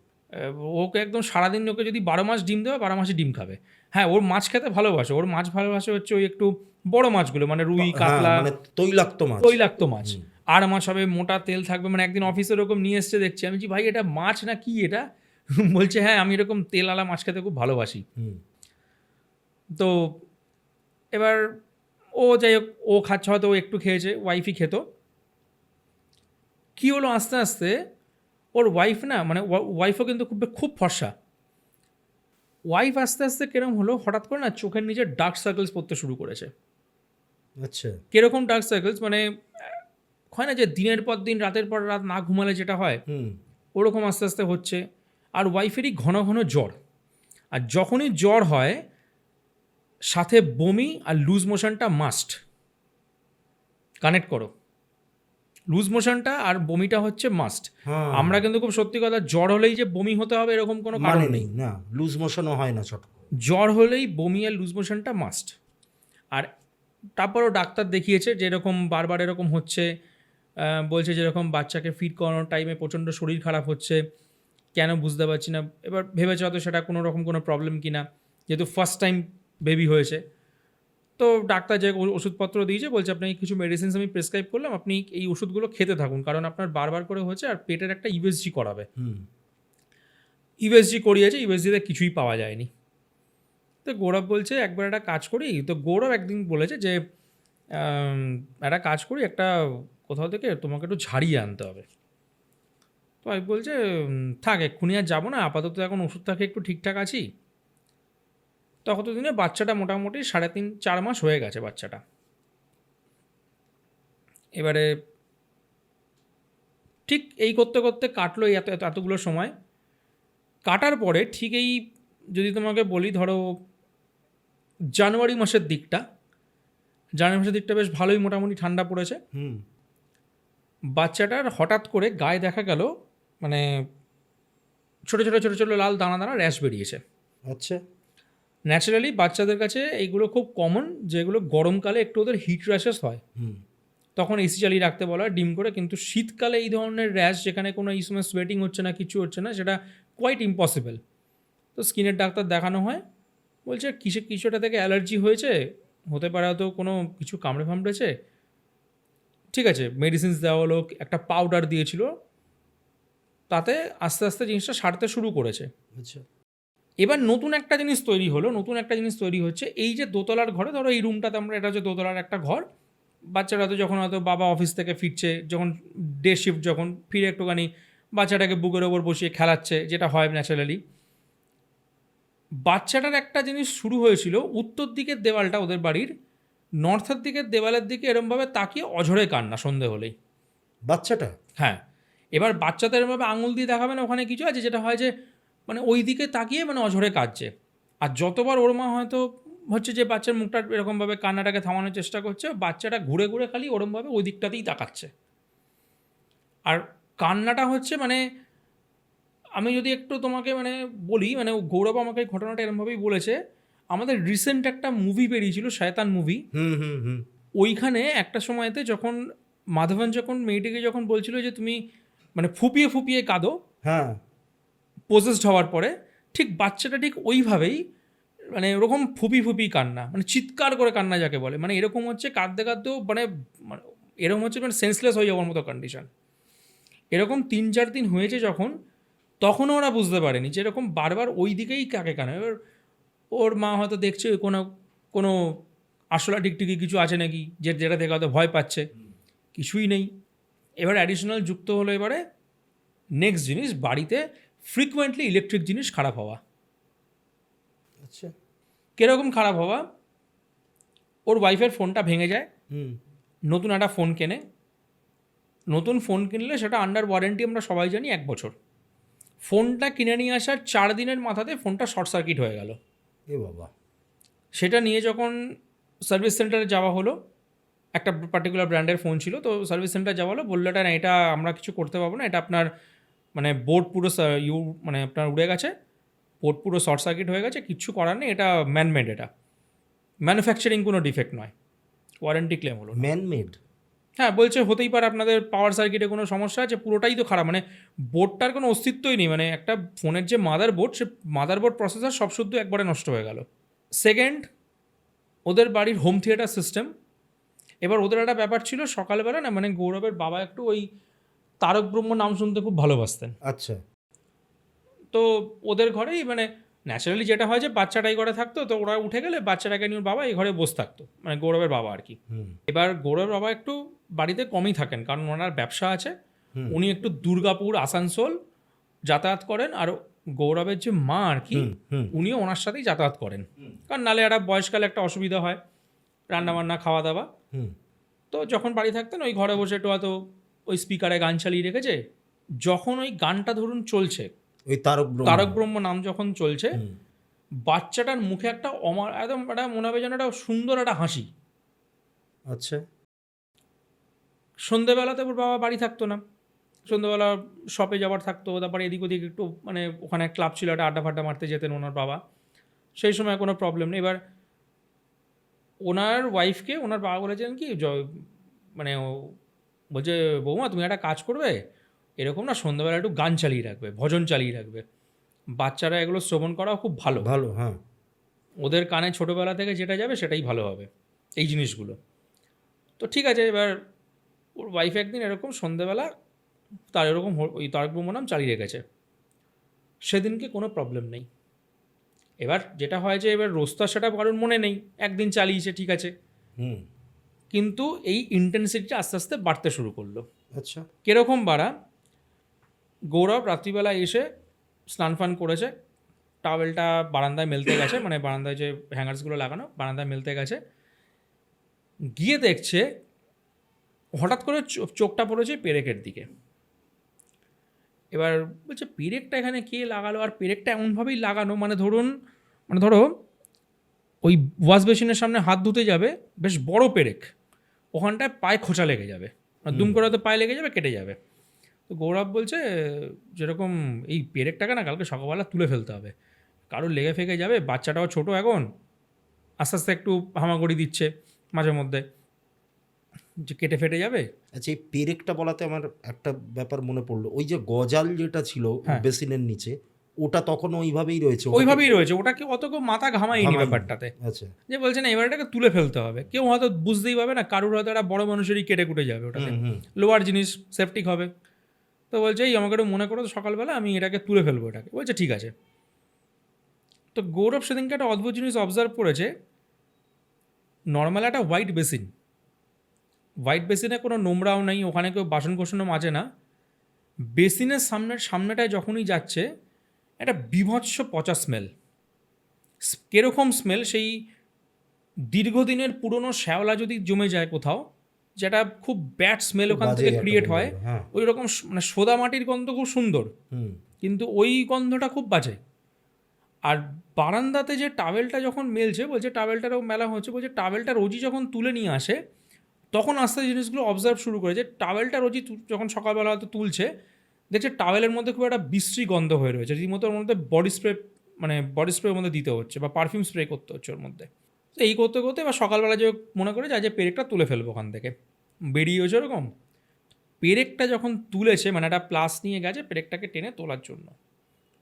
ওকে একদম সারাদিন ওকে যদি 12 মাস ডিম দেবে, 12 মাসই ডিম খাবে। হ্যাঁ, ওর মাছ খেতে ভালোবাসে, ওর মাছ ভালোবাসে হচ্ছে ওই একটু বড় মাছগুলো, মানে রুই, কাতলা, মানে তৈলাক্ত মাছ। তৈলাক্ত মাছ। আর মাছ হবে, মোটা তেল থাকবে। মানে একদিন অফিসে এরকম নিয়ে এসছে, দেখছি আমি, ভাই এটা মাছ না কি এটা? বলছে হ্যাঁ, আমি এরকম তেলওয়ালা মাছ খেতে খুব ভালোবাসি। তো এবার ও যাই হোক, ও খাচ্ছে, হয়তো ও একটু খেয়েছে, ওয়াইফই খেত। কী হলো, আস্তে আস্তে ওর ওয়াইফ না, মানে ওয়াইফও কিন্তু খুব ফর্সা। ওয়াইফ আস্তে আস্তে কিরম হলো, হঠাৎ করে না চোখের নিচে ডার্ক সার্কেলস পড়তে শুরু করেছে। আচ্ছা। কিরকম ডার্ক সার্কেলস, মানে হয় না যে দিনের পর দিন, রাতের পর রাত না ঘুমালে যেটা হয়, ওরকম আস্তে আস্তে হচ্ছে। আর ওয়াইফেরই ঘন ঘন জ্বর, আর যখনই জ্বর হয় সাথে বমি আর লুজ মোশনটা মাস্ট। কানেক্ট করো, লুজ মোশনটা আর বমিটা হচ্ছে মাস্ট। আমরা কিন্তু খুব সত্যি কথা, জ্বর হলেই যে বমি হতে হবে এরকম কোনো কারণ নেই, না লুজ মোশনও হয় না ছোট। জ্বর হলেই বমি আর লুজ মোশনটা মাস্ট। আর তারপরও ডাক্তার দেখিয়েছে যে এরকম বারবার এরকম হচ্ছে, বলছে যেরকম বাচ্চাকে ফিড করানোর টাইমে প্রচণ্ড শরীর খারাপ হচ্ছে, কেন বুঝতে পারছি না। এবার ভেবেছে হয়তো সেটা কোনো রকম কোনো প্রবলেম কি না, যেহেতু ফার্স্ট টাইম বেবি হয়েছে। তো ডাক্তার যে ওষুধপত্র দিয়েছে, বলছে আপনাকে কিছু মেডিসিনস আমি প্রেসক্রাইব করলাম, আপনি এই ওষুধগুলো খেতে থাকুন, কারণ আপনার বারবার করে হচ্ছে। আর পেটের একটা ইউএসজি করাবে। ইউএসজি করিয়েছে, ইউএসজিতে কিছুই পাওয়া যায়নি। তো গৌরব বলছে একবার একটা কাজ করি। তো গৌরব একদিন বলেছে যে একটা কাজ করি, একটা কোথাও থেকে তোমাকে একটু ঝাড়িয়ে আনতে হবে। তো আমি বলছে থাক, এক্ষুনি আর যাবো না, আপাতত এখন ওষুধ থাকে একটু ঠিকঠাক আছি। তখন দিনে বাচ্চাটা মোটামুটি 3.5-4 মাস হয়ে গেছে বাচ্চাটা। এবারে ঠিক এই করতে করতে কাটলো এই এতগুলো সময়। কাটার পরে ঠিক এই যদি তোমাকে বলি, ধরো জানুয়ারি মাসের দিকটা বেশ ভালোই মোটামুটি ঠান্ডা পড়েছে। বাচ্চাটার হঠাৎ করে গায়ে দেখা গেল, মানে ছোটো ছোটো ছোটো ছোটো লাল দানা দানা র্যাশ বেরিয়েছে। আচ্ছা। ন্যাচারালি বাচ্চাদের কাছে এইগুলো খুব কমন, যেগুলো গরমকালে একটু ওদের হিট র্যাশেস হয়, তখন এসি চালিয়ে রাখতে বলা হয় ডিম করে। কিন্তু শীতকালে এই ধরনের র্যাশ, যেখানে কোনো এই সময় সোয়েটিং হচ্ছে না, কিছু হচ্ছে না, সেটা কোয়াইট ইম্পসিবল। তো স্কিনের ডাক্তার দেখানো হয়, বলছে কিছুটা থেকে অ্যালার্জি হয়েছে, হতে পারে হয়তো কোনো কিছু কামড়ে ফামড়েছে। ঠিক আছে, মেডিসিনস দেওয়া হলো, একটা পাউডার দিয়েছিল, তাতে আস্তে আস্তে জিনিসটা সারতে শুরু করেছে। আচ্ছা। এবার নতুন একটা জিনিস তৈরি হচ্ছে, এই যে দোতলার ঘরে, ধরো এই রুমটাতে আমরা, এটা হচ্ছে দোতলার একটা ঘর। বাচ্চারা তো যখন হয়তো বাবা অফিস থেকে ফিরছে, যখন ডে শিফট, যখন ফিরে একটুখানি বাচ্চাটাকে বুকের ওপর বসিয়ে খেলাচ্ছে, যেটা হয় ন্যাচারালি। বাচ্চাটার একটা জিনিস শুরু হয়েছিল, উত্তর দিকের দেওয়ালটা ওদের বাড়ির, নর্থের দিকের দেওয়ালের দিকে এরমভাবে তাকিয়ে অঝরে কান্না সন্ধে হলেই। বাচ্চাটা? হ্যাঁ। এবার বাচ্চাদের এরমভাবে আঙুল দিয়ে দেখাবে না, ওখানে কিছু আছে, যেটা হয় যে মানে ওই দিকে তাকিয়ে মানে অঝরে কাঁদছে। আর যতবার ওর মা হয়তো হচ্ছে যে বাচ্চার মুখটা এরকমভাবে কান্নাটাকে থামানোর চেষ্টা করছে, বাচ্চাটা ঘুরে ঘুরে খালি ওরমভাবে ওই দিকটাতেই তাকাচ্ছে। আর কান্নাটা হচ্ছে, মানে আমি যদি একটু তোমাকে মানে বলি, মানে গৌরব আমাকে এই ঘটনাটা এরমভাবেই বলেছে। আমাদের রিসেন্ট একটা মুভি বেরিয়েছিল, শয়তান মুভি। ওইখানে একটা সময়তে যখন মাধবন যখন মেয়েটিকে যখন বলছিল যে তুমি মানে ফুপিয়ে ফুপিয়ে কাঁদো, হ্যাঁ, পজেসড হওয়ার পরে, ঠিক বাচ্চাটা ঠিক ওইভাবেই, মানে ওরকম ফুপি কান্না, মানে চিৎকার করে কান্না যাকে বলে, মানে এরকম হচ্ছে কাঁদতে কাঁদতেও মানে এরকম হচ্ছে মানে সেন্সলেস হয়ে যাওয়ার মতো কন্ডিশন। এরকম 3-4 দিন হয়েছে যখন, তখনও ওরা বুঝতে পারেনি যে এরকম বারবার ওই দিকেই কাকে কানে। এবার ওর মা হয়তো দেখছে কোনো আসলে টিকটিকি কিছু আছে নাকি যেটা দেখে হয়তো ভয় পাচ্ছে, কিছুই নেই। এবার অ্যাডিশনাল যুক্ত হলো এবারে নেক্সট জিনিস, বাড়িতে ফ্রিকুয়েন্টলি ইলেকট্রিক জিনিস খারাপ হওয়া। আচ্ছা। কীরকম খারাপ হওয়া? ওর ওয়াইফের ফোনটা ভেঙে যায়, হুম। নতুন একটা ফোন কেনে। নতুন ফোন কিনলে সেটা আন্ডার ওয়ারেন্টি আমরা সবাই জানি 1 বছর। ফোনটা কিনে নিয়ে আসার 4 দিনের মাথাতে ফোনটা শর্ট সার্কিট হয়ে গেল। এ বাবা। সেটা নিয়ে যখন সার্ভিস সেন্টারে যাওয়া হলো, একটা পার্টিকুলার ব্র্যান্ডের ফোন ছিল, তো সার্ভিস সেন্টার যাওয়া হলো, বললো এটা না, এটা আমরা কিছু করতে পারবো না, এটা আপনার মানে বোর্ড পুরো মানে আপনার উড়ে গেছে, বোর্ড পুরো শর্ট সার্কিট হয়ে গেছে, কিচ্ছু করার নেই, এটা ম্যানমেড, এটা ম্যানুফ্যাকচারিং কোনো ডিফেক্ট নয়, ওয়ারেন্টি ক্লেম হলো না। ম্যানমেড? হ্যাঁ, বলছে হতেই পারে আপনাদের পাওয়ার সার্কিটে কোনো সমস্যা আছে, পুরোটাই তো খারাপ, মানে বোর্ডটার কোনো অস্তিত্বই নেই, মানে একটা ফোনের যে মাদার বোর্ড, সে মাদার বোর্ড প্রসেসর সব শুদ্ধ একবারে নষ্ট হয়ে গেল। সেকেন্ড, ওদের বাড়ির হোম থিয়েটার সিস্টেম। এবার ওদের একটা ব্যাপার ছিল, সকালবেলা না, মানে গৌরবের বাবা একটু ওই তারক ব্রহ্ম নাম শুনতে খুব ভালোবাসতেন। আচ্ছা। তো ওদের ঘরেই মানে ন্যাচারালি যেটা হয় যে বাচ্চাটাই ঘরে থাকতো, তো ওরা উঠে গেলে বাচ্চাটাকে নিয়ে ওর বাবা এই ঘরে বসে থাকতো, মানে গৌরবের বাবা আর কি। হুম। এবার গৌরবের বাবা একটু বাড়িতে কমই থাকেন, কারণ ওনার ব্যবসা আছে। হুম। উনি একটু দুর্গাপুর, আসানসোল যাতায়াত করেন, আর গৌরবের যে মা আর কি, হুম। হুম। উনিও ওনার সাথেই যাতায়াত করেন, কারণ নালে একটা বয়সকালে একটা অসুবিধা হয়, রান্নাবান্না খাওয়া দাওয়া। হুম। তো যখন বাড়ি থাকতেন ওই ঘরে বসে একটু হয়তো ওই স্পিকারে গান চালিয়ে রেখেছে, যখন ওই গানটা ধরুন চলছে, ওই তারক ব্রহ্ম। তারক ব্রহ্ম নাম যখন চলছে, হুম। বাচ্চাটার মুখে একটা একদম একটা মনে হবে যেন একটা সুন্দর একটা হাসি। আচ্ছা। সন্ধেবেলাতে ওর বাবা বাড়ি থাকতো না, সন্ধ্যেবেলা শপে যাওয়ার থাকতো, তারপরে এদিক ওদিক একটু মানে ওখানে ক্লাব ছিল, একটা আড্ডা ফাড্ডা মারতে যেতেন ওনার বাবা, সেই সময় কোনো প্রবলেম নেই। এবার ওনার ওয়াইফকে ওনার বাবা বলেছেন কি, মানে বলছে বৌমা তুমি একটা কাজ করবে, এরকম না সন্ধ্যাবেলা একটু গান চালিয়ে রাখবে, ভজন চালিয়ে রাখবে, বাচ্চারা এগুলো শ্রবণ করাও খুব ভালো, ভালো। হ্যাঁ। ওদের কানে ছোটোবেলা থেকে যেটা যাবে সেটাই ভালো হবে, এই জিনিসগুলো। তো ঠিক আছে, এবার ওর ওয়াইফ একদিন এরকম সন্ধ্যেবেলা তার এরকম ওই তারক ব্রহ্ম নাম চালিয়ে রেখেছে, সেদিনকে কোনো প্রবলেম নেই। এবার যেটা হয় যে এবার রোজ তো আর সেটা কারোর মনে নেই, একদিন চালিয়েছে ঠিক আছে, হুম। কিন্তু এই ইন্টেন্সিটিটা আস্তে আস্তে বাড়তে শুরু করলো। আচ্ছা। কীরকম বাড়া? গৌরব রাত্রিবেলা এসে স্নান ফান করেছে, টাওয়েলটা বারান্দায় মেলতে গেছে, মানে বারান্দায় যে হ্যাঙ্গার্সগুলো লাগানো বারান্দায় মেলতে গেছে, গিয়ে দেখছে হঠাৎ করে চোখটা পড়েছে পেরেকের দিকে। এবার বলছে পেরেকটা এখানে কে লাগালো, আর পেরেকটা এমনভাবেই লাগানো, মানে ধরো ওই ওয়াশ বেসিনের সামনে হাত ধুতে যাবে, বেশ বড় পেরেক, ওখানটায় পায়ে খোঁচা লেগে যাবে, দুম করে তো পায়ে লেগে যাবে, কেটে যাবে। তো গৌরব বলছে যেরকম এই পেরেকটাকে না কালকে সকালবেলা তুলে ফেলতে হবে, কারোর লেগে ফেগে যাবে, বাচ্চাটাও ছোট এখন, আস্তে আস্তে একটু হামাগুড়ি দিচ্ছে মাঝে মধ্যে, যে কেটে ফেটে যাবে। আচ্ছা, এই পেরেকটা বলাতে আমার একটা ব্যাপার মনে পড়লো, ওই যে গজাল যেটা ছিল হ্যাঁ। বেসিনের নিচে, ওটা তখন ওইভাবেই রয়েছে? ওইভাবেই রয়েছে, ওটাকে অত কেউ মাথা ঘামায়নি ঘামায়নি। ব্যাপারটাতে, আচ্ছা। যে বলছে না এবার এটাকে তুলে ফেলতে হবে, কেউ হয়তো বুঝতেই পারবে না, কারুর হয়তো একটা বড় মানুষেরই কেটে কুটে যাবে, ওটাতে হুম। হুম। লোয়ার জিনিস সেফটিক হবে। তো বলছে এই আমাকে একটু মনে করো সকালবেলা আমি এটাকে তুলে ফেলবো, এটাকে। বলছে ঠিক আছে। তো গৌরব সেদিনকে একটা অদ্ভুত জিনিস অবজার্ভ করেছে, নর্মাল একটা হোয়াইট বেসিনে কোনো নোংরাও নেই, ওখানে কেউ বাসন কোসনও মাজে না, বেসিনের সামনেটায় যখনই যাচ্ছে একটা বিভৎস পচা স্মেল। কীরকম স্মেল? সেই দীর্ঘদিনের পুরনো শ্যাওলা যদি জমে যায় কোথাও, যেটা খুব ব্যাড স্মেল ওখান থেকে ক্রিয়েট হয়, হ্যাঁ। ওই রকম মানে সোদা মাটির গন্ধ খুব সুন্দর, হুম। কিন্তু ওই গন্ধটা খুব বাজে। আর বারান্দাতে যে টাওয়েলটা যখন মেলছে, বলছে টাওয়েলটারও মেলা হচ্ছে, বলছে টাওয়েলটা রোজই যখন তুলে নিয়ে আসে, তখন আস্তে জিনিসগুলো অবজার্ভ শুরু করে, যে টাওয়েলটা রোজই যখন সকালবেলা হয়তো তুলছে, দেখছে টাওয়েলের মধ্যে খুব একটা বিশ্রী গন্ধ হয়ে রয়েছে, রীতিমতো ওর মধ্যে বডি স্প্রের মধ্যে দিতে হচ্ছে বা পারফিউম স্প্রে করতে হচ্ছে ওর মধ্যে। তো এই করতে করতে এবার সকালবেলা যে মনে করে যে পেরেকটা তুলে ফেলবো ওখান থেকে, বেরিয়েছে ওরকম। পেরেকটা যখন তুলেছে, মানে একটা প্লাস নিয়ে গেছে পেরেকটাকে টেনে তোলার জন্য,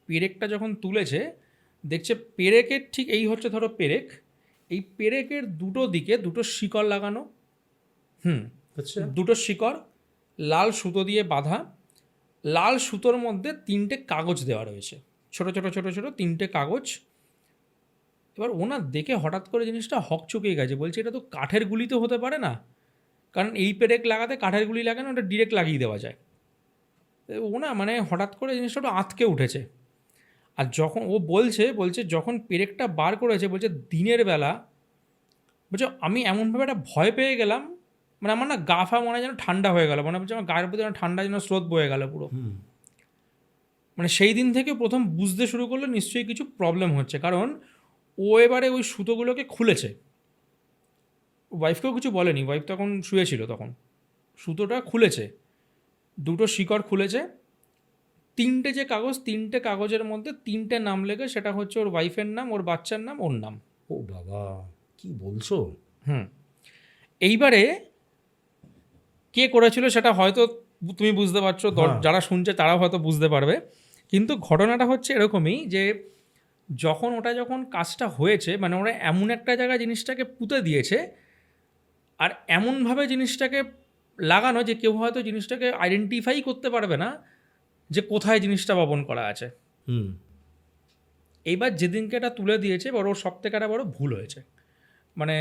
পেরেকটা যখন তুলেছে দেখছে পেরেকের ঠিক এই হচ্ছে ধরো পেরেক, এই পেরেকের দুটো দিকে দুটো শিকড় লাগানো, আচ্ছা। দুটো শিকড় লাল সুতো দিয়ে বাঁধা, লাল সুতোর মধ্যে 3টে কাগজ দেওয়া রয়েছে, ছোট ছোট ছোট ছোট 3টে কাগজ, এবার ওনার দেখে হঠাৎ করে জিনিসটা হকচকিয়ে গেছে, বলছে এটা তো কাঠের গুলি তো হতে পারে না, কারণ এই পেরেক লাগাতে কাঠের গুলি লাগে না, ওটা ডিরেক্ট লাগিয়ে দেওয়া যায়। ও না মানে হঠাৎ করে জিনিসটা একটু আঁতকে উঠেছে। আর যখন ও বলছে যখন পেরেকটা বার করেছে, বলছে দিনের বেলা, বলছে আমি এমনভাবে একটা ভয় পেয়ে গেলাম, মানে আমার না গা ফা মনে হয় যেন ঠান্ডা হয়ে গেল, মনে হচ্ছে আমার গায়ের প্রতি যেন ঠান্ডা যেন স্রোত বয়ে গেল পুরো। হুম। মানে সেই দিন থেকে প্রথম বুঝতে শুরু করলো নিশ্চয়ই কিছু প্রবলেম হচ্ছে, কারণ ও এবারে ওই সুতোগুলোকে খুলেছে। ওয়াইফকেও কিছু বলেনি, ওয়াইফ তখন শুয়েছিল, তখন সুতোটা খুলেছে, দুটো শিকড় খুলেছে, তিনটে যে কাগজ, তিনটে কাগজের মধ্যে তিনটে নাম লেগে, সেটা হচ্ছে ওর ওয়াইফের নাম, ওর বাচ্চার নাম, ওর নাম। ও বাবা, কি বলছো? এইবারে কে করেছিল সেটা হয়তো তুমি বুঝতে পারছো, হ্যাঁ। যারা শুনছে তারাও হয়তো বুঝতে পারবে। কিন্তু ঘটনাটা হচ্ছে এরকমই যে যখন কাজটা হয়েছে, মানে ওরা এমন একটা জায়গায় জিনিসটাকে পুঁতে দিয়েছে, আর এমনভাবে জিনিসটাকে লাগানো যে কেউ হয়তো জিনিসটাকে আইডেন্টিফাই করতে পারবে না যে কোথায় জিনিসটা বপন করা আছে। হুম। এইবার যেদিনকে এটা তুলে দিয়েছে, এবার ওর সব থেকে একটা বড় ভুল হয়েছে। মানে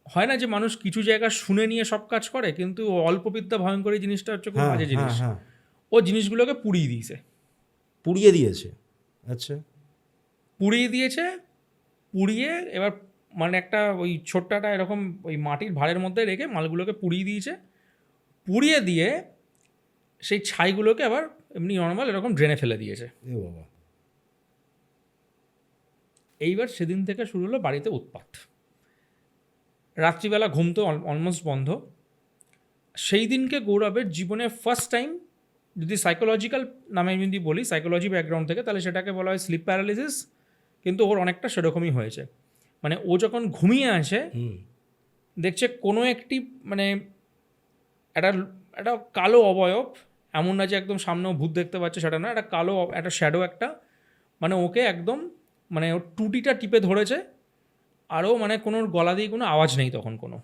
হয় না যে মানুষ কিছু জায়গা শুনে নিয়ে সব কাজ করে, কিন্তু অল্প বিদ্যা ভয়ঙ্করী জিনিসটা হচ্ছে খুব হ্যাঁ বাজে হ্যাঁ জিনিস। হ্যাঁ। ও জিনিসগুলোকে পুড়িয়ে দিয়েছে। পুড়িয়ে দিয়েছে? আচ্ছা। পুড়িয়ে দিয়েছে, পুড়িয়ে এবার মানে একটা ওই ছোট্টটা এরকম ওই মাটির ভাঁড়ের মধ্যে রেখে মালগুলোকে পুড়িয়ে দিয়েছে। পুড়িয়ে দিয়ে সেই ছাইগুলোকে আবার এমনি নর্মাল এরকম ড্রেনে ফেলে দিয়েছে। এ বাবা। এইবার সেদিন থেকে শুরু হলো বাড়িতে উৎপাত। রাত্রিবেলা ঘুম তো অলমোস্ট বন্ধ। সেই দিনকে গৌরবের জীবনে ফার্স্ট টাইম, যদি সাইকোলজিক্যাল নামে যদি বলি, সাইকোলজি ব্যাকগ্রাউন্ড থেকে, তাহলে সেটাকে বলা হয় স্লিপ প্যারালিসিস। কিন্তু ওর অনেকটা সেরকমই হয়েছে। মানে ও যখন ঘুমিয়ে আসে, হুম। দেখছে কোনো একটি মানে একটা একটা কালো অবয়ব, এমন না যে একদম সামনেও ভূত দেখতে পাচ্ছে সেটা না, একটা কালো একটা শ্যাডো একটা, মানে ওকে একদম মানে ওর টুটিটা টিপে ধরেছে। আরও মানে কোনো গলা দিয়ে কোনো আওয়াজ নেই তখন কোনো।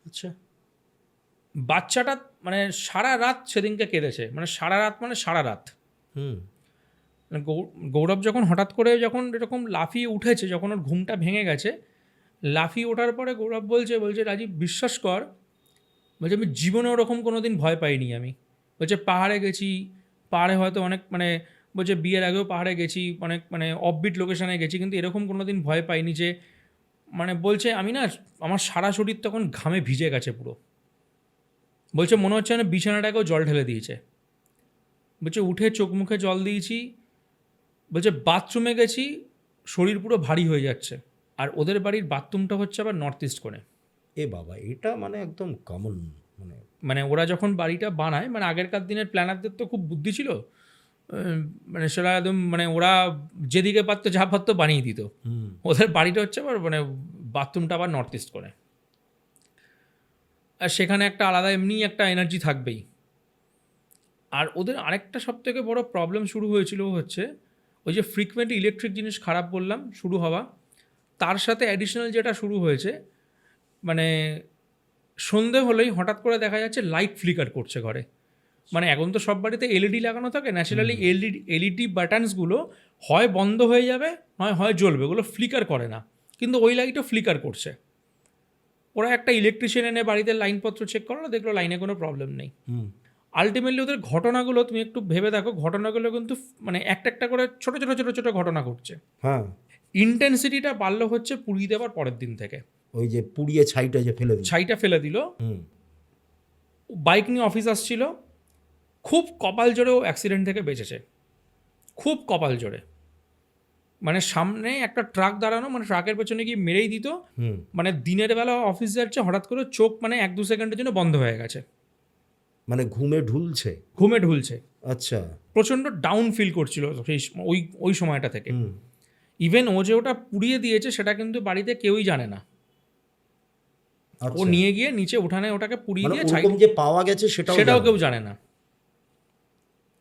আচ্ছা। বাচ্চাটা মানে সারা রাত সেদিনকে কেঁদেছে, মানে সারা রাত মানে সারা রাত। হুম। মানে গৌরব যখন হঠাৎ করে যখন এরকম লাফিয়ে উঠেছে, যখন ওর ঘুমটা ভেঙে গেছে, লাফিয়ে ওঠার পরে গৌরব বলছে রাজীব বিশ্বাস কর, বলছে আমি জীবনে ওরকম কোনো দিন ভয় পাইনি আমি। বলছে পাহাড়ে গেছি, পাহাড়ে হয়তো অনেক মানে, বলছে বিয়ের আগেও পাহাড়ে গেছি, অনেক মানে অফবিট লোকেশনে গেছি, কিন্তু এরকম কোনো দিন ভয় পাইনি যে, মানে বলছে আমি না, আমার সারা শরীর তখন ঘামে ভিজে গেছে পুরো। বলছে মনে হচ্ছে না বিছানাটাকেও জল ঢেলে দিয়েছে। বলছে উঠে চোখ মুখে জল দিয়েছি, বলছে বাথরুমে গেছি, শরীর পুরো ভারী হয়ে যাচ্ছে। আর ওদের বাড়ির বাথরুমটা হচ্ছে আবার নর্থ ইস্ট কোণে। এ বাবা, এটা মানে একদম কমন। মানে মানে ওরা যখন বাড়িটা বানায়, মানে আগেরকার দিনের প্ল্যানারদের তো খুব বুদ্ধি ছিল, মানে সেটা একদম মানে ওরা যেদিকে পারতো যা পারতো বানিয়ে দিত। হুম। ওদের বাড়িটা হচ্ছে আবার মানে বাথরুমটা আবার নর্থ ইস্ট কোণে, আর সেখানে একটা আলাদা এমনি একটা এনার্জি থাকবেই। আর ওদের আরেকটা সব থেকে বড় প্রবলেম শুরু হয়েছিল হচ্ছে ওই যে ফ্রিকুয়েন্টলি ইলেকট্রিক জিনিস খারাপ বললাম শুরু হওয়া, তার সাথে অ্যাডিশনাল যেটা শুরু হয়েছে, মানে সন্ধে হলেই হঠাৎ করে দেখা যাচ্ছে লাইট ফ্লিকার করছে ঘরে। মানে এখন তো সব বাড়িতে এলইডি লাগানো থাকে, ন্যাচারালি এলইডি বাটনসগুলো হয় বন্ধ হয়ে যাবে, হয় জ্বলবে, ওগুলো ফ্লিকার করে না, কিন্তু ওই লাইটও ফ্লিকার করছে। ওরা একটা ইলেকট্রিশিয়ান এনে বাড়িতে লাইনপত্র চেক করলো, দেখলো লাইনে কোনো প্রবলেম নেই। হুম। আলটিমেটলি ওদের ঘটনাগুলো তুমি একটু ভেবে দেখো, ঘটনাগুলো কিন্তু মানে একটা একটা করে ছোটো ছোটো ছোটো ছোটো ঘটনা ঘটছে। হ্যাঁ। ইন্টেন্সিটিটা বাড়লো হচ্ছে পুড়িয়ে দেওয়ার পরের দিন থেকে। ওই যে পুড়িয়ে ছাইটা যে ফেলে দিল। ছাইটা ফেলে দিল, হুম। বাইক নিয়ে অফিস আসছিল, খুব কপাল জোরে ও অ্যাক্সিডেন্ট থেকে বেঁচেছে, খুব কপাল জোরে। মানে সামনে একটা ট্রাক দাঁড়ানো, মানে ট্রাকের পেছনে গিয়ে মেরেই দিত। হুম। মানে দিনের বেলা অফিস যাচ্ছে, হঠাৎ করে চোখ মানে 1-2 সেকেন্ডের জন্য বন্ধ হয়ে গেছে, মানে ঘুমে ঢুলছে? ঘুমে ঢুলছে, আচ্ছা। প্রচণ্ড ডাউন ফিল করছিল সেই ওই সময়টা থেকে। হুম। ইভেন ও যে ওটা পুড়িয়ে দিয়েছে সেটা কিন্তু বাড়িতে কেউই জানে না। ও আচ্ছা। নিয়ে গিয়ে নিচে উঠানে ওটাকে পুড়িয়ে মানে দিয়ে ওরকম যে পাওয়া গেছে সেটাও সেটাও জানে কেউ জানে না।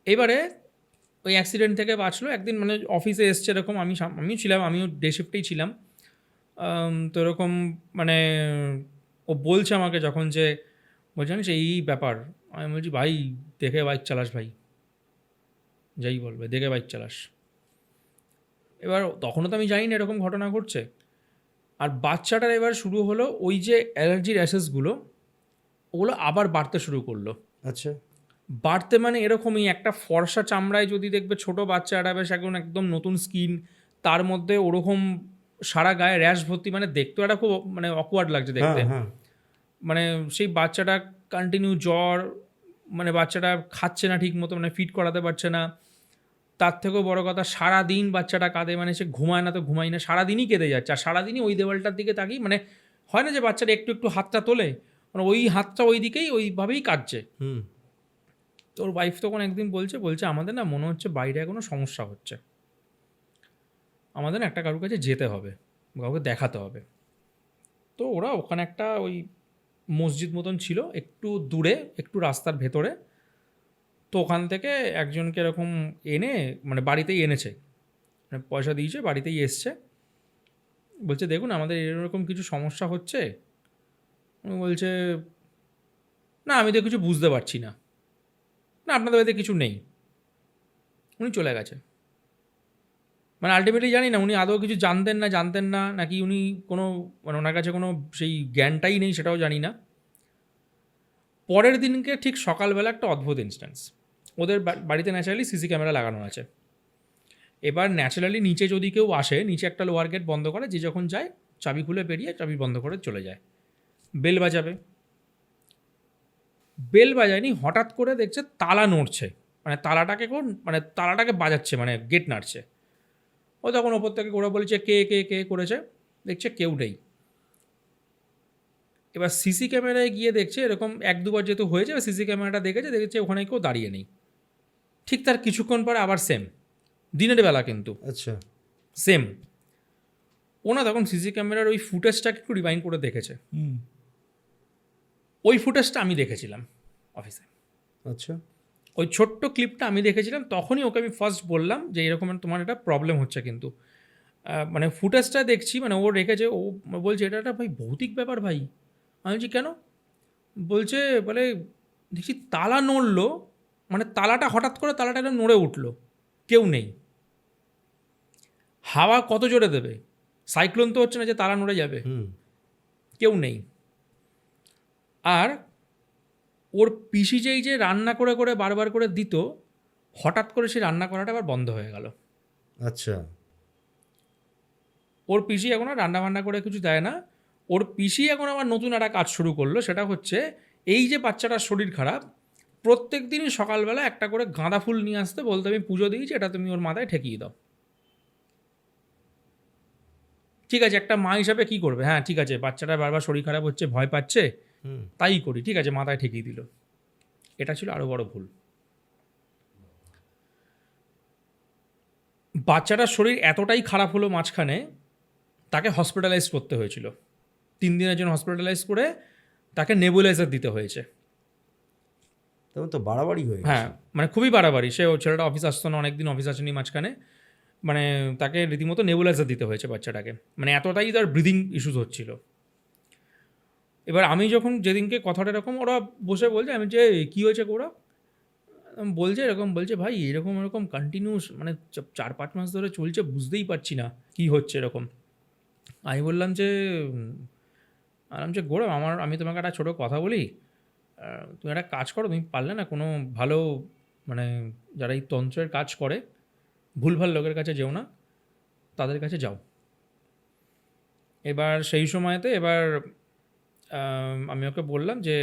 এবারে ওই অ্যাক্সিডেন্ট থেকে বাঁচলো। একদিন মানে অফিসে এসছে এরকম, আমিও ছিলাম, আমিও ডে শিফটেই ছিলাম। তো এরকম মানে ও বলছে আমাকে যখন যে, বলছে জানিস এই ব্যাপার। আমি বলছি ভাই দেখে বাইক চালাস ভাই, যাই বলবে দেখে বাইক চালাস। এবার তখনও তো আমি জানি না এরকম ঘটনা ঘটছে। আর বাচ্চাটার এবার শুরু হলো ওই যে অ্যালার্জির অ্যাসেসগুলো, ওগুলো আবার বাড়তে শুরু করলো। আচ্ছা। বাড়তে মানে এরকমই একটা ফর্সা চামড়ায় যদি দেখবে ছোট বাচ্চাটা বেশ এখন একদম নতুন স্কিন, তার মধ্যে ওরকম সারা গায়ে র্যাশ ভর্তি, মানে দেখতেও একটা খুব মানে অকওয়ার্ড লাগছে হ্যাঁ দেখতে। হ্যাঁ। মানে সেই বাচ্চাটা কন্টিনিউ জ্বর, মানে বাচ্চাটা খাচ্ছে না ঠিক মতো, মানে ফিড করাতে পারছে না। তার থেকেও বড় কথা, সারাদিন বাচ্চাটা কাঁদে, মানে সে ঘুমায় না তো ঘুমায় না, সারাদিনই কেঁদে যাচ্ছে। আর সারাদিনই ওই দেওয়ালটার দিকে তাকিয়ে, মানে হয় না যে বাচ্চাটা একটু একটু হাতটা তোলে, মানে ওই হাতটা ওই দিকেই ওইভাবেই কাঁদছে। হুম। তোর ওয়াইফ তখন একদিন বলছে আমাদের না মনে হচ্ছে বাইরে কোনো সমস্যা হচ্ছে, আমাদের না একটা কারোর কাছে যেতে হবে, কাউকে দেখাতে হবে। তো ওরা ওখানে একটা ওই মসজিদ মতন ছিল একটু দূরে, একটু রাস্তার ভেতরে। তো ওখান থেকে একজনকে এরকম এনে, মানে বাড়িতেই এনেছে, মানে পয়সা দিয়েছে, বাড়িতেই এসছে। বলছে দেখুন আমাদের এরকম কিছু সমস্যা হচ্ছে। উনি বলছে না আমি তো কিছু বুঝতে পারছি না, না আপনাদের বাড়িতে কিছু নেই। উনি চলে গেছে। মানে আলটিমেটলি জানি না উনি আদৌ কিছু জানতেন না নাকি উনি কোনো, মানে ওনার কাছে কোনো সেই জ্ঞানটাই নেই, সেটাও জানি না। পরের দিনকে ঠিক সকালবেলা একটা অদ্ভুত ইনস্ট্যান্স। ওদের বাড়িতে ন্যাচারালি সিসি ক্যামেরা লাগানো আছে। এবার ন্যাচারালি নিচে যদি কেউ আসে, নিচে একটা লোয়ার গেট বন্ধ করে, যে যখন যায় চাবি খুলে বেরিয়ে চাবি বন্ধ করে চলে যায়। বেল বাজাবে, বেল বাজায়নি, হঠাৎ করে দেখছে তালা নড়ছে, মানে তালাটাকে বাজাচ্ছে, মানে গেট নাড়ছে। ও তখন ওপর থেকে করে বলছে কে কে কে করেছে, দেখছে কেউ নেই। এবার সিসি ক্যামেরায় গিয়ে দেখছে এরকম এক দুবার যেহেতু হয়েছে, এবার সিসি ক্যামেরাটা দেখেছে ওখানে কেউ দাঁড়িয়ে নেই। ঠিক তার কিছুক্ষণ পরে আবার সেম, দিনের বেলা কিন্তু আচ্ছা। সেম। ওনা তখন সিসি ক্যামেরার ওই ফুটেজটাকে একটু রিমাইন্ড করে দেখেছে। ওই ফুটেজটা আমি দেখেছিলাম অফিসে। আচ্ছা। ওই ছোট্ট ক্লিপটা আমি দেখেছিলাম। তখনই ওকে আমি ফার্স্ট বললাম যে এরকম তোমার একটা প্রবলেম হচ্ছে কিন্তু। মানে ফুটেজটা দেখছি, মানে ও রেখেছে, ও বলছে এটা একটা ভাই ভৌতিক ব্যাপার ভাই। আমি বলছি কেন? বলে দেখছি তালা নড়লো, মানে তালাটা হঠাৎ করে তালাটা একটা নড়ে উঠলো, কেউ নেই। হাওয়া কত জোরে দেবে, সাইক্লোন তো হচ্ছে না যে তালা নড়ে যাবে, হুম। কেউ নেই। আর ওর পিসি যে রান্না করে করে বারবার করে দিত, হঠাৎ করে সেই রান্না করাটা আবার বন্ধ হয়ে গেল। আচ্ছা। ওর পিসি এখন আর রান্না বান্না করে কিছু দেয় না। ওর পিসি এখন আবার নতুন একটা কাজ শুরু করলো, সেটা হচ্ছে এই যে বাচ্চাটার শরীর খারাপ, প্রত্যেক দিনই সকালবেলা একটা করে গাঁদা ফুল নিয়ে আসতে, বলতে আমি পুজো দিয়েছি, এটা তুমি ওর মাথায় ঠেকিয়ে দাও। ঠিক আছে, একটা মা হিসাবে কী করবে? হ্যাঁ ঠিক আছে, বাচ্চাটা বারবার শরীর খারাপ হচ্ছে, ভয় পাচ্ছে, হুম। তাই করি, ঠিক আছে, মাথায় ঠেকিয়ে দিল। এটা ছিল আরও বড় ভুল। বাচ্চাটার শরীর এতটাই খারাপ হলো মাঝখানে, তাকে হসপিটালাইজ করতে হয়েছিল। 3 দিনের জন্য হসপিটালাইজ করে তাকে নেবুলাইজার দিতে হয়েছে। তেমন তো বাড়াবাড়ি হয়ে গেছে। হ্যাঁ, মানে খুবই বাড়াবাড়ি। ও ছেলেটা অফিস আসতো না, অনেকদিন অফিস আসেনি মাঝখানে, মানে তাকে রীতিমতো নেবুলাইজার দিতে হয়েছে বাচ্চাটাকে, মানে এতটাই তার ব্রিদিং ইস্যুস হচ্ছিল। এবার আমি যখন যেদিনকে কথাটা এরকম ওরা বসে বলছে, আমি যে কী হয়েছে ওরা বলছে ভাই এরকম কন্টিনিউস, মানে 4-5 মাস ধরে চলছে, বুঝতেই পারছি না কী হচ্ছে এরকম। আমি বললাম যে গৌরব আমি তোমাকে একটা ছোটো কথা বলি, তুমি একটা কাজ করো, তুমি পারলে না কোনো ভালো, মানে যারা এই তন্ত্রের কাজ করে, ভুলভাল লোকের কাছে যেও না, তাদের কাছে যাও। এবার সেই সময়তে আমি ওকে বললাম যে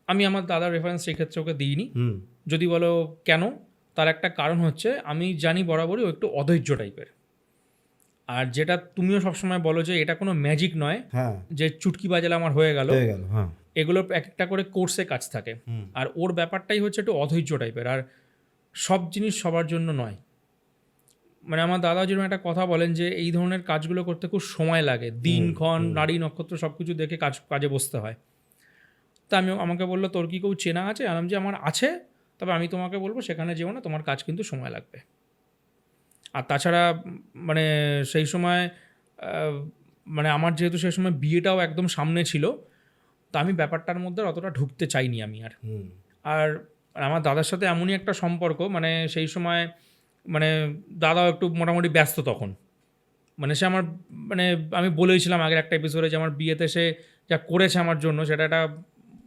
আমি আমার দাদার রেফারেন্স সেই ক্ষেত্রে ওকে দিইনি। হুম। যদি বলো কেন, তার একটা কারণ হচ্ছে আমি জানি বরাবরই ও একটু অধৈর্য টাইপের। আর যেটা তুমিও সবসময় বলো যে এটা কোনো ম্যাজিক নয়, হ্যাঁ। যে চুটকি বাজালে আমার হয়ে গেল। হ্যাঁ। এগুলো এক একটা করে কোর্সে কাজ থাকে। হুম। আর ওর ব্যাপারটাই হচ্ছে একটু অধৈর্য টাইপের, আর সব জিনিস সবার জন্য নয়। মানে আমার দাদা যেরকম একটা কথা বলেন যে এই ধরনের কাজগুলো করতে খুব সময় লাগে, দিনক্ষণ নারী নক্ষত্র সব কিছু দেখে কাজে বসতে হয়। তা আমাকে বললো তোর কি কেউ চেনা আছে? আলাম যে আমার আছে, তবে আমি তোমাকে বলবো সেখানে যেও না, তোমার কাজ কিন্তু সময় লাগবে। আর তাছাড়া মানে সেই সময় মানে আমার যেহেতু সেই সময় বিয়েটাও একদম সামনে ছিল, তা আমি ব্যাপারটার মধ্যে অতটা ঢুকতে চাইনি আমি আর। আর আমার দাদার সাথে এমনই একটা সম্পর্ক, মানে সেই সময় মানে দাদাও একটু মোটামুটি ব্যস্ত তখন, মানে সে আমার, মানে আমি বলেইছিলাম আগের একটা এপিসোডে যে আমার বিয়েতে সে যা করেছে আমার জন্য সেটা একটা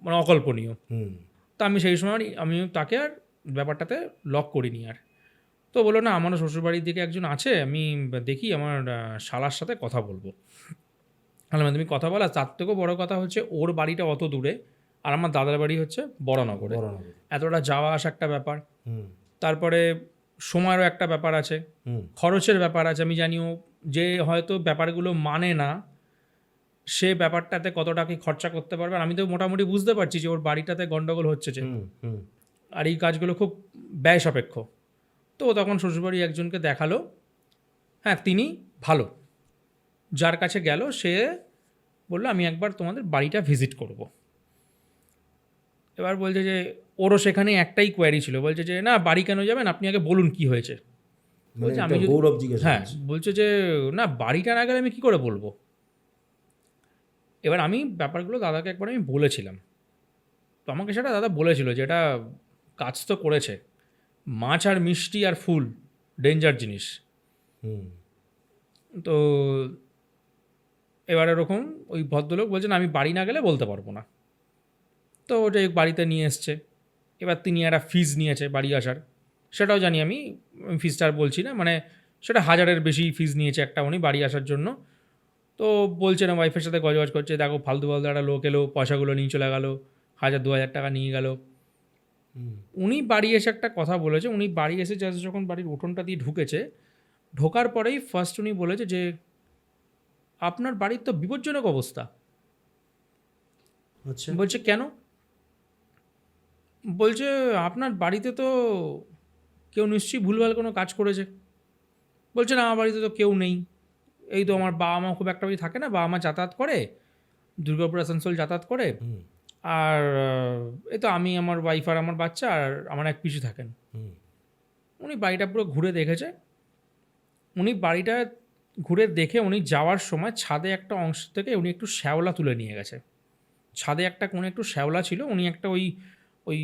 মানে অকল্পনীয়। হুম তো আমি সেই সময় আমি তাকে আর ব্যাপারটাতে লক করিনি আর। তো বললো না আমারও শ্বশুরবাড়ির দিকে একজন আছে, আমি দেখি আমার শালার সাথে কথা বলবো। বললাম তুমি কথা বলা, তার থেকেও বড় কথা হচ্ছে ওর বাড়িটা অত দূরে আর আমার দাদার বাড়ি হচ্ছে বড়নগরে, বরানগর। এতটা যাওয়া আসা একটা ব্যাপার, হুম তারপরে সময়েরও একটা ব্যাপার আছে, হুম খরচের ব্যাপার আছে। আমি জানিও যে হয়তো ব্যাপারগুলো মানে না সে ব্যাপারটাতে কতটা কি খরচা করতে পারবে, আর আমি তো মোটামুটি বুঝতে পারছি যে ওর বাড়িটাতে গন্ডগোল হচ্ছে যে, হুম হুম আর এই কাজগুলো খুব ব্যয় সাপেক্ষ। তো ও তখন শ্বশুরবাড়ি একজনকে দেখালো, হ্যাঁ তিনি ভালো, যার কাছে গেল সে বললো আমি একবার তোমাদের বাড়িটা ভিজিট করব। এবার বলছে যে ওরও সেখানে একটাই কোয়ারি ছিল, বলছে যে না বাড়ি কেন যাবেন, আপনি আগে বলুন কি হয়েছে। মানে বলছে আমি এটা যদি, গৌরব জিজ্ঞাসা হ্যাঁ করছে। বলছে যে না বাড়িটা না গেলে আমি কী করে বলবো। এবার আমি ব্যাপারগুলো দাদাকে একবার আমি বলেছিলাম, তো আমাকে সেটা দাদা বলেছিল যে এটা কাজ তো করেছে, মাছ আর মিষ্টি আর ফুল ডেঞ্জার জিনিস। হুম তো এবার এরকম ওই ভদ্রলোক বলছেন আমি বাড়ি না গেলে বলতে পারবো না। তো ওটাই বাড়িতে নিয়ে এসছে, এবার তিনি একটা ফিজ নিয়েছে বাড়ি আসার, সেটাও জানি আমি, ফিজটা আর বলছি না, মানে সেটা 1000-এর বেশি ফিজ নিয়েছে একটা উনি বাড়ি আসার জন্য। তো বলছে না ওয়াইফের সাথে গজগজ করছে, দেখো ফালতু ফালতু একটা লোক এলো পয়সাগুলো নিয়ে চলে গেল, 1000-2000 টাকা নিয়ে গেল। হুম উনি বাড়ি এসে একটা কথা বলেছে, উনি বাড়ি এসে জাস্ট যখন বাড়ির উঠোনটা দিয়ে ঢুকেছে, ঢোকার পরেই ফার্স্ট উনি বলেছে যে আপনার বাড়ির তো বিপজ্জনক অবস্থা। আচ্ছা বলছে কেন, বলছে আপনার বাড়িতে তো কেউ নিশ্চয়ই ভুলভাল কোনো কাজ করেছে। বলছে না আমার বাড়িতে তো কেউ নেই, এই তো আমার বাবা মা খুব একটা বেশি থাকে না, বাবা মা যাতায়াত করে, দুর্গাপুর আসানসোল যাতায়াত করে, হুম আর এই তো আমি আমার ওয়াইফ আর আমার বাচ্চা আর আমার এক পিসি থাকেন। হুম উনি বাড়িটা পুরো ঘুরে দেখেছে, উনি বাড়িটা ঘুরে দেখে উনি যাওয়ার সময় ছাদে একটা অংশ থেকে উনি একটু শ্যাওলা তুলে নিয়ে গেছে। ছাদে একটা কোনো একটু শ্যাওলা ছিল, উনি একটা ওই ওই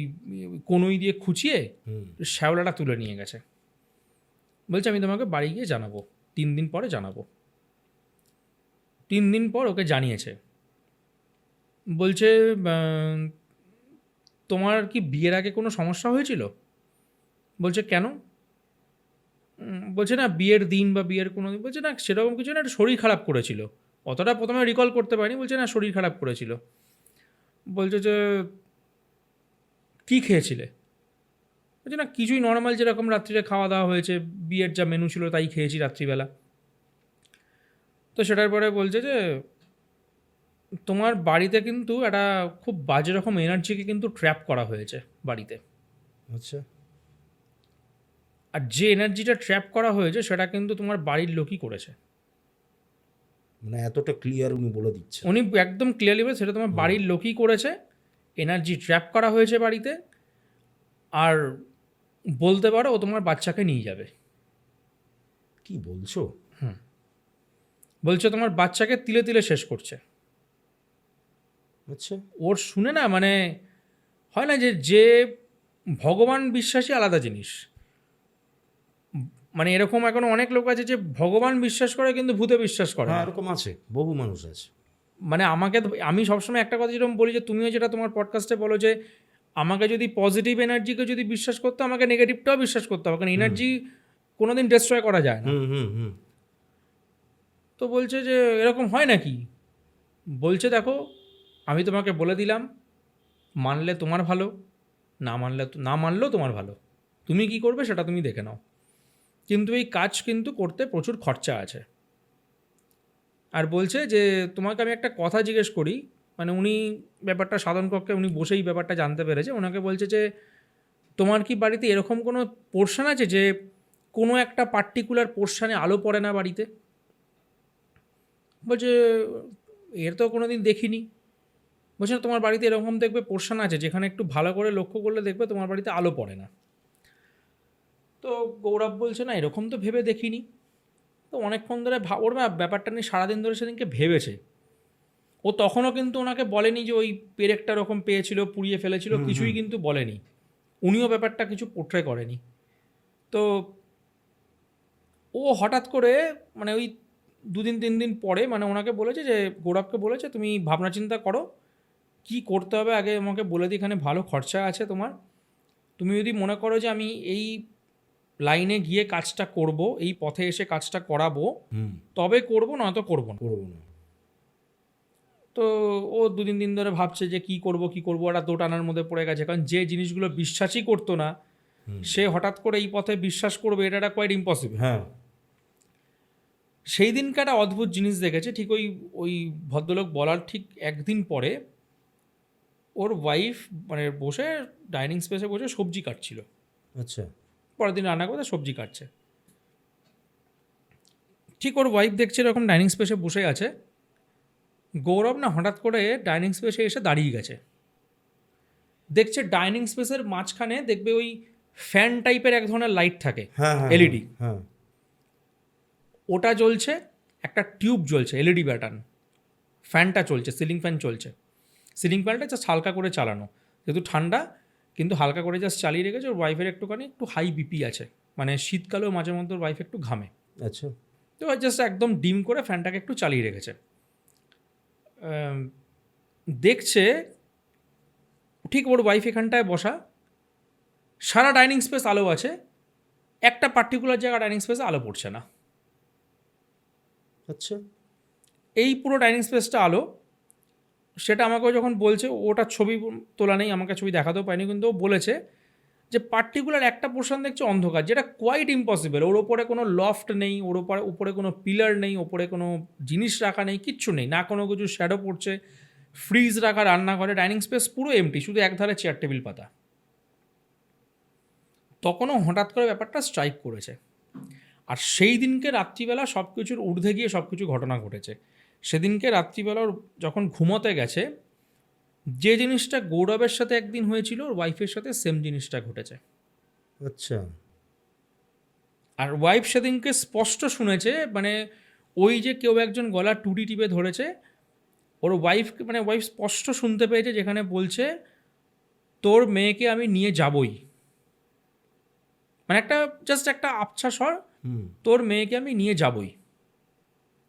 কনুই দিয়ে খুঁচিয়ে হুম শ্যাওলাটা তুলে নিয়ে গেছে। বলছে আমি তোমাকে বাড়ি গিয়ে জানাবো, 3 দিন পরে জানাবো। 3 দিন পর ওকে জানিয়েছে। বলছে তোমার কি বিয়ের আগে কোনো সমস্যা হয়েছিল। বলছে কেন। বলছে না বিয়ের দিন বা বিয়ের কোনো দিন, বলছে না সেরকম কিছু না, একটা শরীর খারাপ করেছিল, অতটা প্রথমে রিকল করতে পারিনি। বলছে না শরীর খারাপ করেছিল। বলছে যে কী খেয়েছিলে। বলছে না কিছুই, নর্মাল যেরকম রাত্রিরে খাওয়া দাওয়া হয়েছে, বিয়ের যা মেনু ছিল তাই খেয়েছি রাত্রিবেলা। তো সেটার পরে বলছে যে তোমার বাড়িতে কিন্তু একটা খুব বাজে রকম এনার্জিকে কিন্তু ট্র্যাপ করা হয়েছে বাড়িতে, আচ্ছা আর যে এনার্জিটা ট্র্যাপ করা হয়েছে সেটা কিন্তু তোমার বাড়ির লোকই করেছে। মানে এতটা ক্লিয়ার উনি বলে দিচ্ছেন। উনি একদম ক্লিয়ারলি বলে সেটা তোমার বাড়ির লোকই করেছে, এনার্জি ট্র্যাপ করা হয়েছে বাড়িতে, আর বলতে পারো ও তোমার বাচ্চাকে নিয়ে যাবে। কি বলছো? বলছে তোমার বাচ্চাকে তিলে তিলে শেষ করছে। আচ্ছা ওর শুনে না মানে হয় না যে যে ভগবান বিশ্বাসী আলাদা জিনিস, মানে এরকম এখন অনেক লোক আছে যে ভগবান বিশ্বাস করে কিন্তু ভূতে বিশ্বাস করে হ্যাঁ না। এরকম আছে, বহু মানুষ আছে। মানে আমাকে আমি সবসময় একটা কথা যেরকম বলি যে তুমিও যেটা তোমার পডকাস্টে বলো যে আমাকে যদি পজিটিভ এনার্জিকে যদি বিশ্বাস করতে আমাকে নেগেটিভটাও বিশ্বাস করতে হবে, কারণ এনার্জি কোনোদিন ডিস্ট্রয় করা যায় না। হুম হুম হুম তো বলছে যে এরকম হয় নাকি। বলছে দেখো আমি তোমাকে বলে দিলাম, মানলে তোমার ভালো, না মানলেও তোমার ভালো, তুমি কি করবে সেটা তুমি দেখে নাও, কিন্তু এই কাজ কিন্তু করতে প্রচুর খরচা আছে। আর বলছে যে তোমাকে আমি একটা কথা জিজ্ঞেস করি, মানে উনি ব্যাপারটা সাধারণ কক্ষে উনি বসেই ব্যাপারটা জানতে পেরেছে। ওনাকে বলছে যে তোমার কি বাড়িতে এরকম কোনো পোর্শন আছে যে কোনো একটা পার্টিকুলার পোর্শানে আলো পড়ে না বাড়িতে। বলছে এর তো কোনো দিন দেখিনি। বলছে না, তোমার বাড়িতে এরকম দেখবে পোর্শন আছে যেখানে একটু ভালো করে লক্ষ্য করলে দেখবে তোমার বাড়িতে আলো পড়ে না। তো গৌরব বলছে না এরকম তো ভেবে দেখিনি। তো অনেকক্ষণ ধরে ওর ব্যাপারটা নিয়ে সারাদিন ধরে সেদিনকে ভেবেছে। ও তখনও কিন্তু ওনাকে বলেনি যে ওই পেরেকটা ওরকম পেয়েছিল পুড়িয়ে ফেলেছিল, কিছুই কিন্তু বলেনি, উনিও ব্যাপারটা কিছু পোট্রে করেনি। তো ও হঠাৎ করে মানে ওই 2-3 দিন পরে মানে ওনাকে বলেছে যে গৌরবকে বলেছে তুমি ভাবনা চিন্তা করো কি করতে হবে আগে আমাকে বলে দিই, এখানে ভালো খরচা আছে তোমার, তুমি যদি মনে করো যে আমি এই লাইনে গিয়ে কাজটা করব, এই পথে এসে কাজটা করাবো, তবে করবো, নয়তো করবো না। করবো না। তো ও 2-3 দিন ধরে ভাবছে যে কি করব ওরা দোটানার মধ্যে পড়ে গেছে, কারণ যে জিনিসগুলো বিশ্বাসই করতো না সে হঠাৎ করে এই পথে বিশ্বাস করবে, এটা কোয়াইট ইম্পসিবল। হ্যাঁ, সেই দিনকে একটা অদ্ভুত জিনিস দেখেছে, ঠিক ওই ওই ভদ্রলোক বলার ঠিক একদিন পরে ওর ওয়াইফ মানে বসে ডাইনিং স্পেসে বসে সবজি কাটছিল। আচ্ছা, পরের দিন রান্না করে সবজি কাটছে, ঠিক ওর ওয়াইফ দেখছে এরকম ডাইনিং স্পেসে বসে আছে, গৌরব না হঠাৎ করে ডাইনিং স্পেসে এসে দাঁড়িয়ে গেছে, দেখছে ডাইনিং স্পেসের মাঝখানে দেখবে ওই ফ্যান টাইপের এক ধরনের লাইট থাকে, হ্যাঁ হ্যাঁ এলইডি, হ্যাঁ, ওটা জ্বলছে, একটা টিউব জ্বলছে এলইডি প্যাটার্ন, ফ্যানটা চলছে, সিলিং ফ্যান চলছে, সিলিং ফ্যানটা জাস্ট হালকা করে চালানো, যেহেতু ঠান্ডা কিন্তু হালকা করে জাস্ট চালিয়ে রেখেছে। ওর ওয়াইফের একটু হাই বিপি আছে, মানে শীতকালেও মাঝে মধ্যে ওর ওয়াইফ একটু ঘামে, আচ্ছা, তো জাস্ট একদম ডিম করে ফ্যানটাকে একটু চালিয়ে রেখেছে। দেখছে ঠিক ওর ওয়াইফ এখানটায় বসা, সারা ডাইনিং স্পেস আলো আছে, একটা পার্টিকুলার জায়গা ডাইনিং স্পেসে আলো পড়ছে না। আচ্ছা, এই পুরো ডাইনিং স্পেসটা আলো, সেটা আমাকে যখন বলছে, ওটা ছবি তোলা নেই, আমাকে ছবি দেখাতেও পাইনি, কিন্তু ও বলেছে যে পার্টিকুলার একটা পোর্শন দেখছে অন্ধকার, যেটা কোয়াইট ইম্পসিবল। ওর ওপরে কোনো লফট নেই, ওর উপরে কোনো পিলার নেই, ওপরে কোনো জিনিস রাখা নেই, কিচ্ছু নেই, না কোনো কিছু শ্যাডো পড়ছে, ফ্রিজ রাখা রান্নাঘরে, ডাইনিং স্পেস পুরো এমটি, শুধু একধারে চেয়ার টেবিল পাতা। তখনও হঠাৎ করে ব্যাপারটা স্ট্রাইক করেছে, আর সেই দিনকে রাত্রিবেলা সব কিছুর ঊর্ধ্বে গিয়ে সব কিছু ঘটনা ঘটেছে। সেদিনকে রাত্রিবেলা যখন ঘুমোতে গেছে, যে জিনিসটা গৌরবের সাথে একদিন হয়েছিল ওর ওয়াইফের সাথে সেম জিনিসটা ঘটেছে। আচ্ছা, আর ওয়াইফ সেদিনকে স্পষ্ট শুনেছে, মানে ওই যে কেউ একজন গলা টুটি টিপে ধরেছে, ওর ওয়াইফ মানে ওয়াইফ স্পষ্ট শুনতে পেয়েছে যেখানে বলছে তোর মেয়েকে আমি নিয়ে যাবই, মানে একটা জাস্ট একটা আবছা স্বর, তোর মেয়েকে আমি নিয়ে যাবই,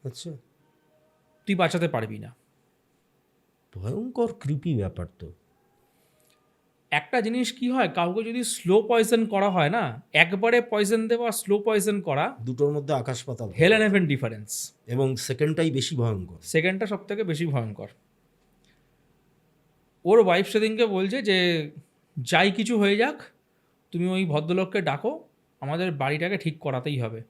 আচ্ছা, তুই বাঁচাতে পারবি না। ভয়ঙ্কর ক্রিপি ব্যাপার তো। একটা জিনিস কি হয়, কাউকে যদি স্লো পয়জন করা হয় না, একবারে পয়জন দেওয়া, স্লো পয়জন করা, দুটোর মধ্যে আকাশ পাতাল, হেল অ্যান্ড হেভেন ডিফারেন্স। এবং সেকেন্ডটাই বেশি ভয়ঙ্কর। সেকেন্ডটা সব থেকে বেশি ভয়ঙ্কর। ওর ওয়াইফ সেদিনকে বলছে যে যাই কিছু হয়ে যাক, তুমি ওই ভদ্রলোককে ডাকো, আমাদের বাড়িটাকে ঠিক করাতেই হবে।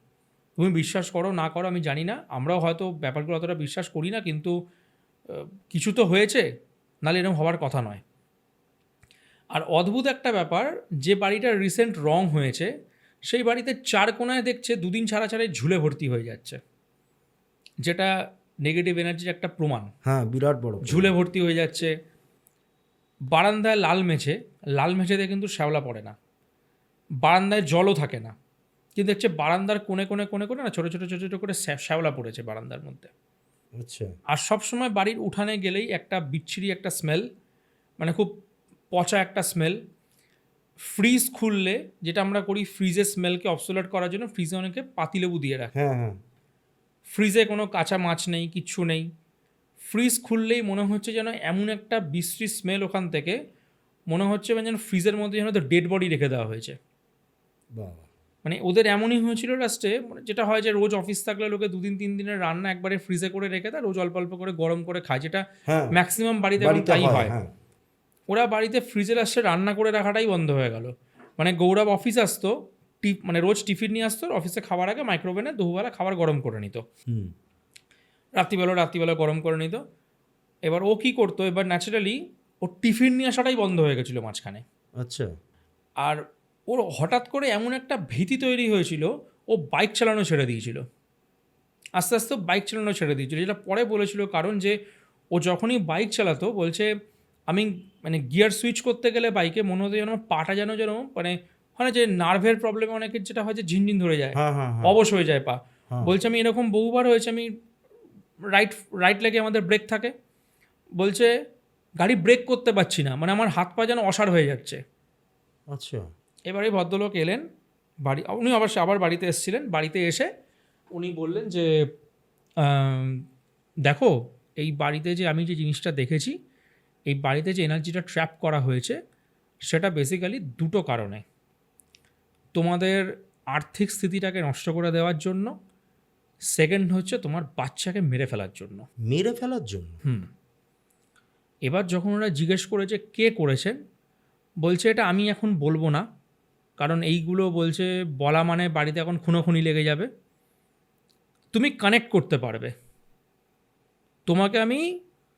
তুমি বিশ্বাস করো না করো আমি জানি না, আমরাও হয়তো ব্যাপারগুলো অতটা বিশ্বাস করি না, কিন্তু কিছু তো হয়েছে, নাহলে এরকম হওয়ার কথা নয়। আর অদ্ভুত একটা ব্যাপার, যে বাড়িটার রিসেন্ট রং হয়েছে সেই বাড়িতে 4 কোণায় দেখছে 2 দিন ছাড়া ছাড়াই ঝুলে ভর্তি হয়ে যাচ্ছে, যেটা নেগেটিভ এনার্জির একটা প্রমাণ। হ্যাঁ, বিরাট বড়। ঝুলে ভর্তি হয়ে যাচ্ছে। বারান্দায় লাল মেঝেতে কিন্তু শ্যাওলা পড়ে না, বারান্দায় জলও থাকে না, কিন্তু দেখছে বারান্দার কোণে কোণে কোণে কোণে না ছোটো ছোটো ছোটো ছোটো করে শ্যাওলা পড়েছে বারান্দার মধ্যে। আচ্ছা, আর সবসময় বাড়ির উঠানে গেলেই একটা বিচ্ছিরি একটা স্মেল, মানে খুব পচা একটা স্মেল। ফ্রিজ খুললে যেটা আমরা করি, ফ্রিজের স্মেলকে অবসোলেট করার জন্য ফ্রিজে অনেকে পাতিলেবু দিয়ে রাখে, হ্যাঁ হ্যাঁ, ফ্রিজে কোনো কাঁচা মাছ নেই, কিচ্ছু নেই, ফ্রিজ খুললেই মনে হচ্ছে যেন এমন একটা বিশ্রী স্মেল ওখান থেকে, মনে হচ্ছে যেন ফ্রিজের মধ্যে যেন তো ডেড বডি রেখে দেওয়া হয়েছে। বাবা, মানে ওদের এমনই হয়েছিল লাস্টে, যেটা হয় যে রোজ অফিস থাকলে লোকে 2-3 দিনের রান্না একবারে ফ্রিজে করে রেখে দেয়, রোজ অল্প অল্প করে গরম করে খায়, যেটা হ্যাঁ ম্যাক্সিমাম বাড়িতে এখন তাই হয়। ওরা বাড়িতে ফ্রিজের আসছে রান্না করে রাখাটাই বন্ধ হয়ে গেল। মানে গৌরব অফিস আসতো, মানে রোজ টিফিন নিয়ে আসতো, অফিসে খাবার আগে মাইক্রোওভেনে দুপুরবেলা খাবার গরম করে নিত, রাত্রিবেলা গরম করে নিত। এবার ও কী করতো, এবার ন্যাচারালি ওর টিফিন নিয়ে আসাটাই বন্ধ হয়ে গেছিলো মাঝখানে। আচ্ছা, আর ওর হঠাৎ করে এমন একটা ভীতি তৈরি হয়েছিল, ও বাইক চালানো ছেড়ে দিয়েছিল, আস্তে আস্তে বাইক চালানো ছেড়ে দিয়েছিল, যেটা পরে বলেছিল কারণ যে ও যখনই বাইক চালাতো বলছে আমি মানে গিয়ার সুইচ করতে গেলে বাইকে মনে হতো যেন পাটা যেন মানে হয় যে নার্ভের প্রবলেমে অনেকের যেটা হয় যে ঝিনঝিন ধরে যায়, অবশ হয়ে যায় পা, বলছে আমি এরকম বহুবার হয়েছে, আমি রাইট লেগে আমাদের ব্রেক থাকে, বলছে গাড়ি ব্রেক করতে পারছি না, মানে আমার হাত পা যেন অসাড় হয়ে যাচ্ছে। আচ্ছা, এবারে ভদ্রলোক এলেন বাড়ি, উনি আবার বাড়িতে এসেছিলেন, বাড়িতে এসে উনি বললেন যে আম, দেখো এই বাড়িতে যে আমি যে জিনিসটা দেখেছি, এই বাড়িতে যে এনার্জিটা ট্র্যাপ করা হয়েছে সেটা বেসিক্যালি দুটো কারণে। তোমাদের আর্থিক স্থিতিটাকে নষ্ট করে দেওয়ার জন্য, সেকেন্ড হচ্ছে তোমার বাচ্চাকে মেরে ফেলার জন্য। মেরে ফেলার জন্য? এবার যখন ওরা জিজ্ঞেস করেছে কে করেছেন, বলছে এটা আমি এখন বলবো না, কারণ এইগুলো বলছে বলা মানে বাড়িতে এখন খুনোখুনি লেগে যাবে। তুমি কানেক্ট করতে পারবে, তোমাকে আমি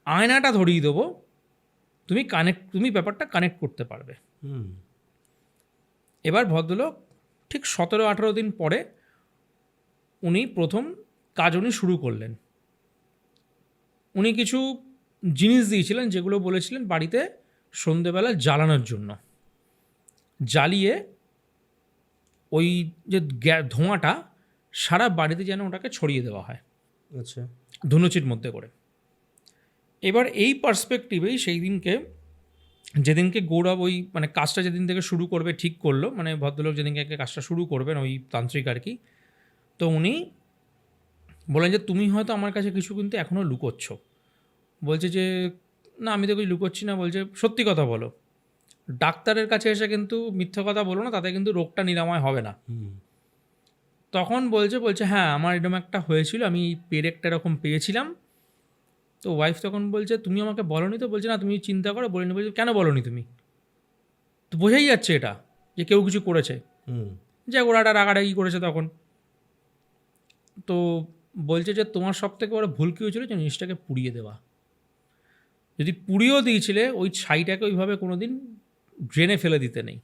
আয়নাটা ধরিয়ে দেবো, তুমি ব্যাপারটা কানেক্ট করতে পারবে। হুম। এবার ভদ্রলোক ঠিক 17-18 দিন পরে উনি প্রথম কাজ শুরু করলেন। উনি কিছু জিনিস দিয়েছিলেন যেগুলো বলেছিলেন বাড়িতে সন্ধেবেলা জ্বালানোর জন্য, জ্বালিয়ে ওই যে ধোঁয়াটা সারা বাড়িতে যেন ওটাকে ছড়িয়ে দেওয়া হয় আচ্ছা। ধুনুচির মধ্যে করে। এবার এই পার্সপেক্টিভেই সেই দিনকে, যেদিনকে গৌরব ওই মানে কাজটা যেদিন থেকে শুরু করবে ঠিক করলো, মানে ভদ্রলোক যেদিনকে কাজটা শুরু করবেন ওই তান্ত্রিক আর কি, তো উনি বলেন যে তুমি হয়তো আমার কাছে কিছু কিন্তু এখনও লুকোচ্ছ। বলছে যে না আমি তো কিছু লুকোচ্ছি না। বলছে সত্যি কথা বলো, ডাক্তারের কাছে এসে কিন্তু মিথ্যা কথা বলো না, তাতে কিন্তু রোগটা নিরাময় হবে না। তখন বলছে হ্যাঁ আমার এরকম একটা হয়েছিল, আমি পেরেকটা এরকম পেয়েছিলাম। তো ওয়াইফ তখন বলছে তুমি আমাকে বলোনি তো? বলছে না তুমি চিন্তা করো বলিনি। বলছে কেন বলোনি তুমি? তো বোঝাই যাচ্ছে এটা যে কেউ কিছু করেছে, যে ওরাটা রাগারাগি করেছে তখন। তো বলছে যে তোমার সব থেকে বড় ভুল কী হয়েছিল যে জিনিসটাকে পুড়িয়ে দেওয়া। যদি পুড়িয়েও দিয়েছিলে ওই ছাইটাকে ওইভাবে কোনো দিন ড্রেনে ফেলে দিতে নেই,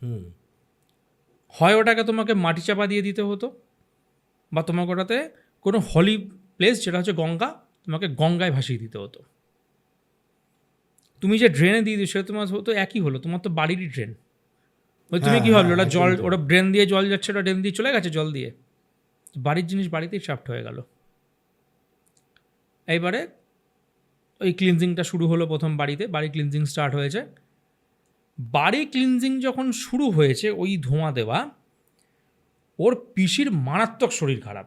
হয় ওটাকে তোমাকে মাটি চাপা দিয়ে দিতে হতো, বা তোমাকে ওটাতে কোনো হলি প্লেস যেটা হচ্ছে গঙ্গা, তোমাকে গঙ্গায় ভাসিয়ে দিতে হতো। তুমি যে ড্রেনে দিয়ে দিও সেটা তোমার তো একই হলো, তোমার তো বাড়িরই ড্রেন। তুমি কী ভাবলো ওটা জল, ওটা ড্রেন দিয়ে জল যাচ্ছে, ওটা ড্রেন দিয়ে চলে গেছে জল দিয়ে, বাড়ির জিনিস বাড়িতেই ট্র্যাপড হয়ে গেল। এইবারে ওই ক্লিনজিংটা শুরু হলো প্রথম বাড়িতে, বাড়ি ক্লিনজিং স্টার্ট হয়েছে। বাড়ি ক্লিনজিং যখন শুরু হয়েছে ওই ধোঁয়া দেওয়া, ওর পিসির মারাত্মক শরীর খারাপ।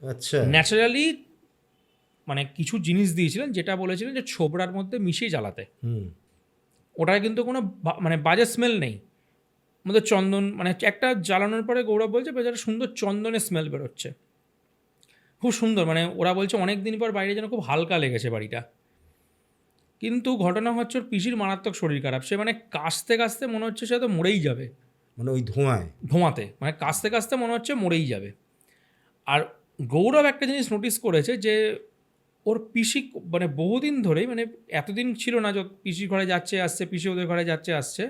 আচ্ছা। ন্যাচারালি মানে কিছু জিনিস দিয়েছিলেন যেটা বলেছিলেন যে ছোবড়ার মধ্যে মিশিয়ে জ্বালাতে। ওটার কিন্তু কোনো মানে বাজে স্মেল নেই, আমাদের চন্দন মানে একটা জ্বালানোর পরে গৌরব বলছে বেচারা সুন্দর চন্দনের স্মেল বেরোচ্ছে, খুব সুন্দর। মানে ওরা বলছে অনেক দিন পর বাইরে যেন খুব হালকা লেগেছে বাড়িটা। কিন্তু ঘটনা হচ্ছে ওর পিসির মারাত্মক শরীর খারাপ, সে মানে কাশতে কাশতে মনে হচ্ছে সে তো মরেই যাবে, মানে ওই ধোঁয়াতে মানে কাশতে কাশতে মনে হচ্ছে মরেই যাবে। আর গৌরব একটা জিনিস নোটিস করেছে যে ওর পিসি মানে বহুদিন ধরেই, মানে এতদিন ছিল না যে পিসির ঘরে যাচ্ছে আসছে, পিসি ওদের ঘরে যাচ্ছে আসছে,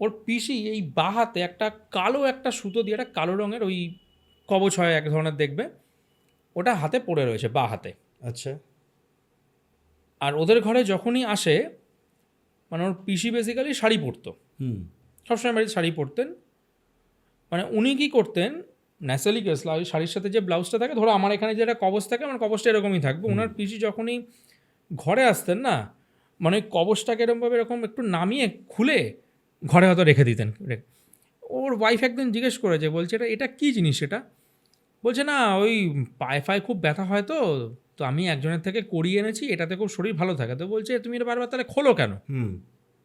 ওর পিসি এই বাঁ হাতে একটা কালো একটা সুতো দিয়ে একটা কালো রঙের ওই কবচ হয় এক ধরনের দেখবে, ওটা হাতে পড়ে রয়েছে বাঁ হাতে। আচ্ছা। আর ওদের ঘরে যখনই আসে মানে ওর পিসি বেসিক্যালি শাড়ি পরতো, সবসময় বাড়িতে শাড়ি পরতেন। মানে উনি কী করতেন, ন্যাচারালি কেস শাড়ির সাথে যে ব্লাউজটা থাকে, ধরো আমার এখানে যেটা কবচ থাকে আমার কবচটা এরকমই থাকবে, ওনার পিসি যখনই ঘরে আসতেন না মানে ওই কবচটাকে এরকমভাবে এরকম একটু নামিয়ে খুলে ঘরে হয়তো রেখে দিতেন। ওর ওয়াইফ একদিন জিজ্ঞেস করেছে, বলছে এটা কী জিনিস এটা? বলছে না ওই পায়ে ফায়ে খুব ব্যথা হয় তো তো আমি একজনের থেকে করিয়ে এনেছি, এটাতে খুব শরীর ভালো থাকে। তো বলছে তুমি এটা বারবার তাহলে খোলো কেন?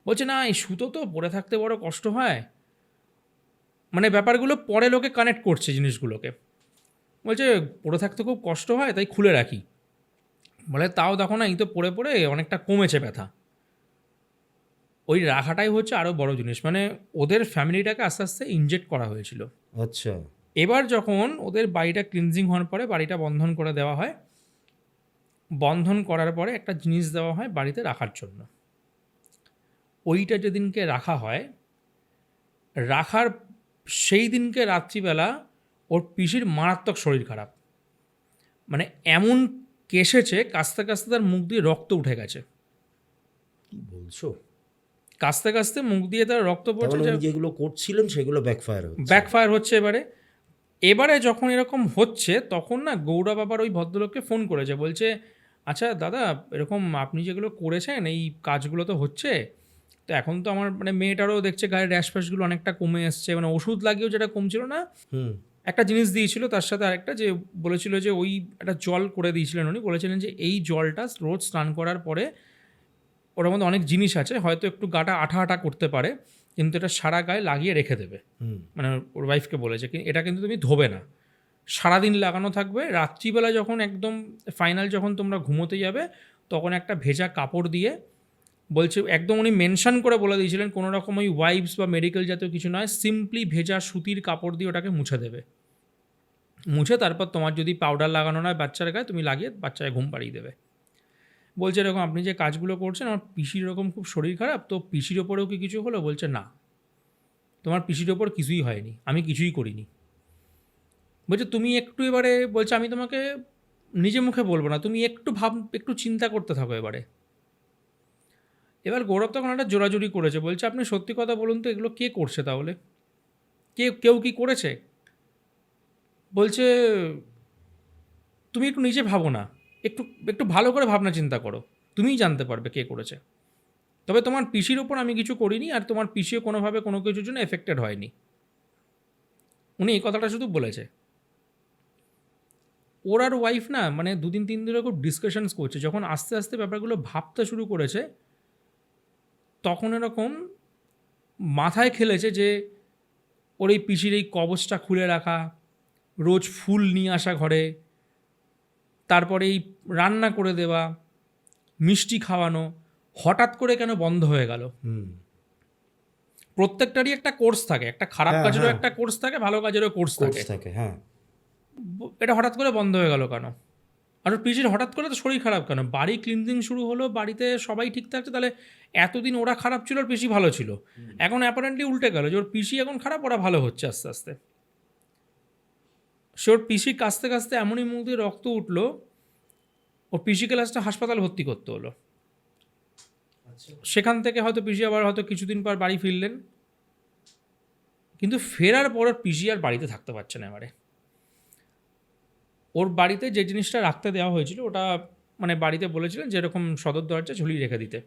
বলছে না এই সুতো তো পরে থাকতে বড় কষ্ট হয়। মানে ব্যাপারগুলো পরে লোকে কানেক্ট করছে জিনিসগুলোকে, বলছে পরে থাকতে খুব কষ্ট হয় তাই খুলে রাখি। বলে তাও দেখো না এই তো পরে পরে অনেকটা কমেছে ব্যথা। ওই রাখাটাই হচ্ছে আরও বড় জিনিস, মানে ওদের ফ্যামিলিটাকে আস্তে আস্তে ইনজেক্ট করা হয়েছিল। আচ্ছা। এবার যখন ওদের বাড়িটা ক্লিনজিং হওয়ার পরে বাড়িটা বন্ধন করে দেওয়া হয়, বন্ধন করার পরে একটা জিনিস দেওয়া হয় বাড়িতে রাখার জন্য। ওইটা যেদিনকে রাখা হয়, রাখার সেই দিনকে রাত্রিবেলা ওর পিসির মারাত্মক শরীর খারাপ, মানে এমন কেসেছে কাস্তে কাস্তে তার মুখ দিয়ে রক্ত উঠে গেছে। কি বলছো? কাস্তে কাস্তে মুখ দিয়ে তার রক্ত পড়ছে, যেগুলো করছিলেন সেগুলো ব্যাকফায়ার হচ্ছে। এবারে যখন এরকম হচ্ছে তখন না গৌরব আবার ওই ভদ্রলোককে ফোন করেছে, বলছে আচ্ছা দাদা এরকম আপনি যেগুলো করেছেন এই কাজগুলো তো হচ্ছে, তো এখন তো আমার মানে মেয়েটারও দেখছে গায়ের র্যাশ ফ্যাশগুলো অনেকটা কমে এসছে, মানে ওষুধ লাগিয়েও যেটা কমছিল না একটা জিনিস দিয়েছিল তার সাথে আরেকটা, যে বলেছিল যে ওই একটা জল করে দিয়েছিলেন উনি, বলেছিলেন যে এই জলটা রোজ স্নান করার পরে, ওর মধ্যে অনেক জিনিস আছে, হয়তো একটু গাটা আঠা আঠা করতে পারে, কিন্তু এটা সারা গায়ে লাগিয়ে রেখে দেবে। মানে ওর ওয়াইফকে বলেছে কি এটা কিন্তু তুমি ধোবে না, সারাদিন লাগানো থাকবে, রাত্রিবেলা যখন একদম ফাইনাল যখন তোমরা ঘুমোতে যাবে তখন একটা ভেজা কাপড় দিয়ে, বলছে একদম উনি মেনশন করে বলে দিয়েছিলেন কোনো রকম ওই ওয়াইপস বা মেডিকেল জাতীয় কিছু নয়, সিম্পলি ভেজা সুতির কাপড় দিয়ে ওটাকে মুছে দেবে। মুছে তারপর তোমার যদি পাউডার লাগানো নয় বাচ্চার গায়ে, তুমি লাগিয়ে বাচ্চাকে ঘুম পাড়িয়ে দেবে। বলছে এরকম আপনি যে কাজগুলো করছেন, আমার পিসির এরকম খুব শরীর খারাপ, তো পিসির ওপরেও কি কিছু হলো? বলছে না, তোমার পিসির ওপর কিছুই হয়নি, আমি কিছুই করিনি। বলছে তুমি একটু এবারে, বলছে আমি তোমাকে নিজে মুখে বলবো না, তুমি একটু চিন্তা করতে থাকো এবারে। এবার গৌরব তখন একটা জোরাজুরি করেছে, বলছে আপনি সত্যি কথা বলুন তো, এগুলো কে করছে তাহলে? কেউ কি করেছে? বলছে তুমি একটু নিজে ভাবো না, একটু একটু ভালো করে ভাবনা চিন্তা করো, তুমিই জানতে পারবে কে করেছে। তবে তোমার পিসির ওপর আমি কিছু করিনি, আর তোমার পিসিও কোনোভাবে কোনো কিছুর জন্য এফেক্টেড হয়নি। উনি এই কথাটা শুধু বলেছে। ওর আর ওয়াইফ না মানে 2-3 দিন ধরে খুব ডিসকাশনস করছে, যখন আস্তে আস্তে ব্যাপারগুলো ভাবতে শুরু করেছে তখন এরকম মাথায় খেলেছে যে ওর এই পিসির এই কবচটা খুলে রাখা, রোজ ফুল নিয়ে আসা ঘরে, তারপরে এই রান্না করে দেওয়া, মিষ্টি খাওয়ানো, হঠাৎ করে কেন বন্ধ হয়ে গেল? প্রত্যেকটারই একটা কোর্স থাকে, একটা খারাপ হ্যাঁ, কাজেরও হ্যাঁ। একটা কোর্স থাকে, ভালো কাজেরও কোর্স থাকে। থাকে, হ্যাঁ। এটা হঠাৎ করে বন্ধ হয়ে গেল কেন? আর ওর পিসির হঠাৎ করে তো শরীর খারাপ কেন? বাড়ি ক্লিনজিং শুরু হলো, বাড়িতে সবাই ঠিক থাকছে, তাহলে এতদিন ওরা খারাপ ছিল, ওর পিসি ভালো ছিল। এখন অ্যাপারেন্টলি উল্টে গেল যে ওর পিসি এখন খারাপ, ওরা ভালো হচ্ছে আস্তে আস্তে। সে ওর পিসি কাঁচতে কাঁচতে এমনই মুখ দিয়ে রক্ত উঠলো, ওর পিসিকে লাস্টে হাসপাতালে ভর্তি করতে হলো। সেখান থেকে হয়তো পিসি আবার হয়তো কিছুদিন পর বাড়ি ফিরলেন, কিন্তু ফেরার পর ওর পিসি আর বাড়িতে থাকতে পারছে না। এবারে ওর বাড়িতে যে জিনিসটা রাখতে দেওয়া হয়েছিল ওটা মানে বাড়িতে বলেছিলেন যে এরকম সদর দরজা ঝুলিয়ে রেখে দিতে।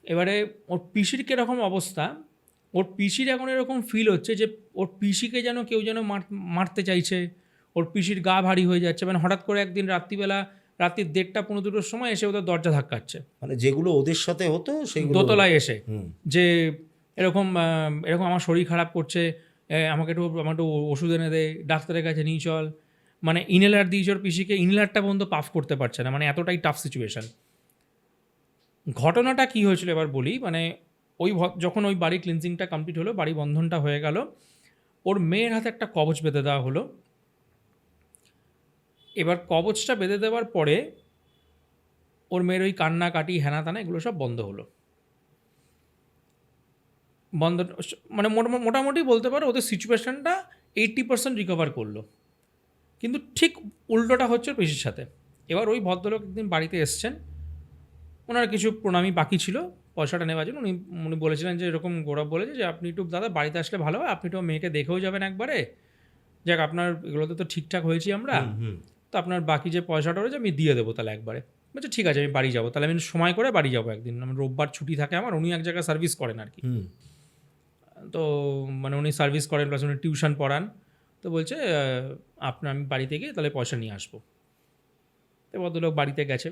এবারে ওর পিসির কীরকম অবস্থা, ওর পিসির এখন এরকম ফিল হচ্ছে যে ওর পিসিকে যেন কেউ যেন মারতে চাইছে, ওর পিসির গা ভারী হয়ে যাচ্ছে। মানে হঠাৎ করে একদিন রাত্রিবেলা, রাত্রি 1:30-1:45 সময় এসে ওদের দরজা ধাক্কাচ্ছে, মানে যেগুলো ওদের সাথে হতো সেগুলো দোতলায় এসে, যে এরকম আমার শরীর খারাপ করছে, আমাকে একটু ওষুধ এনে দে, ডাক্তারের কাছে নিয়ে চল। মানে ইনহেলার দিয়েছে ওর পিসিকে, ইনহেলারটা পর্যন্ত পাফ করতে পারছে না, মানে এতটাই টাফ সিচুয়েশন। ঘটনাটা কী হয়েছিল এবার বলি। মানে যখন ওই বাড়ি ক্লিনজিংটা কমপ্লিট হলো, বাড়ি বন্ধনটা হয়ে গেল, ওর মেয়ের হাতে একটা কবচ বেঁধে দেওয়া হলো। এবার কবচটা বেঁধে দেওয়ার পরে ওর মেয়ের ওই কান্নাকাটি হেনাতানা এগুলো সব বন্ধ হলো। বন্ধ মানে মোটামুটি বলতে পারো ওদের সিচুয়েশনটা 80% রিকভার করলো। কিন্তু ঠিক উল্টোটা হচ্ছে ওর পিসির সাথে। এবার ওই ভদ্রলোক একদিন বাড়িতে এসছেন, ওনার কিছু প্রণামী বাকি ছিল পয়সাটা নেওয়ার জন্য। উনি বলেছিলেন যে এরকম গৌরব বলেছে যে আপনি একটু দাদা বাড়িতে আসলে ভালো হয়, আপনি একটু মেয়েকে দেখেও যাবেন একবারে, যাক আপনার এগুলোতে তো ঠিকঠাক হয়েছি আমরা, তো আপনার বাকি যে পয়সাটা রয়েছে আমি দিয়ে দেবো তাহলে একবারে। বলছে ঠিক আছে আমি বাড়ি যাবো, তাহলে আমি সময় করে বাড়ি যাবো একদিন, আমার রোববার ছুটি থাকে আমার, উনি এক জায়গায় সার্ভিস করেন আর কি। তো মানে উনি সার্ভিস করেন প্লাস উনি টিউশন পড়ান। তো বলছে আমি বাড়িতে গিয়ে তাহলে পয়সা নিয়ে আসবো। তো ভদ্রলোক বাড়িতে গেছে,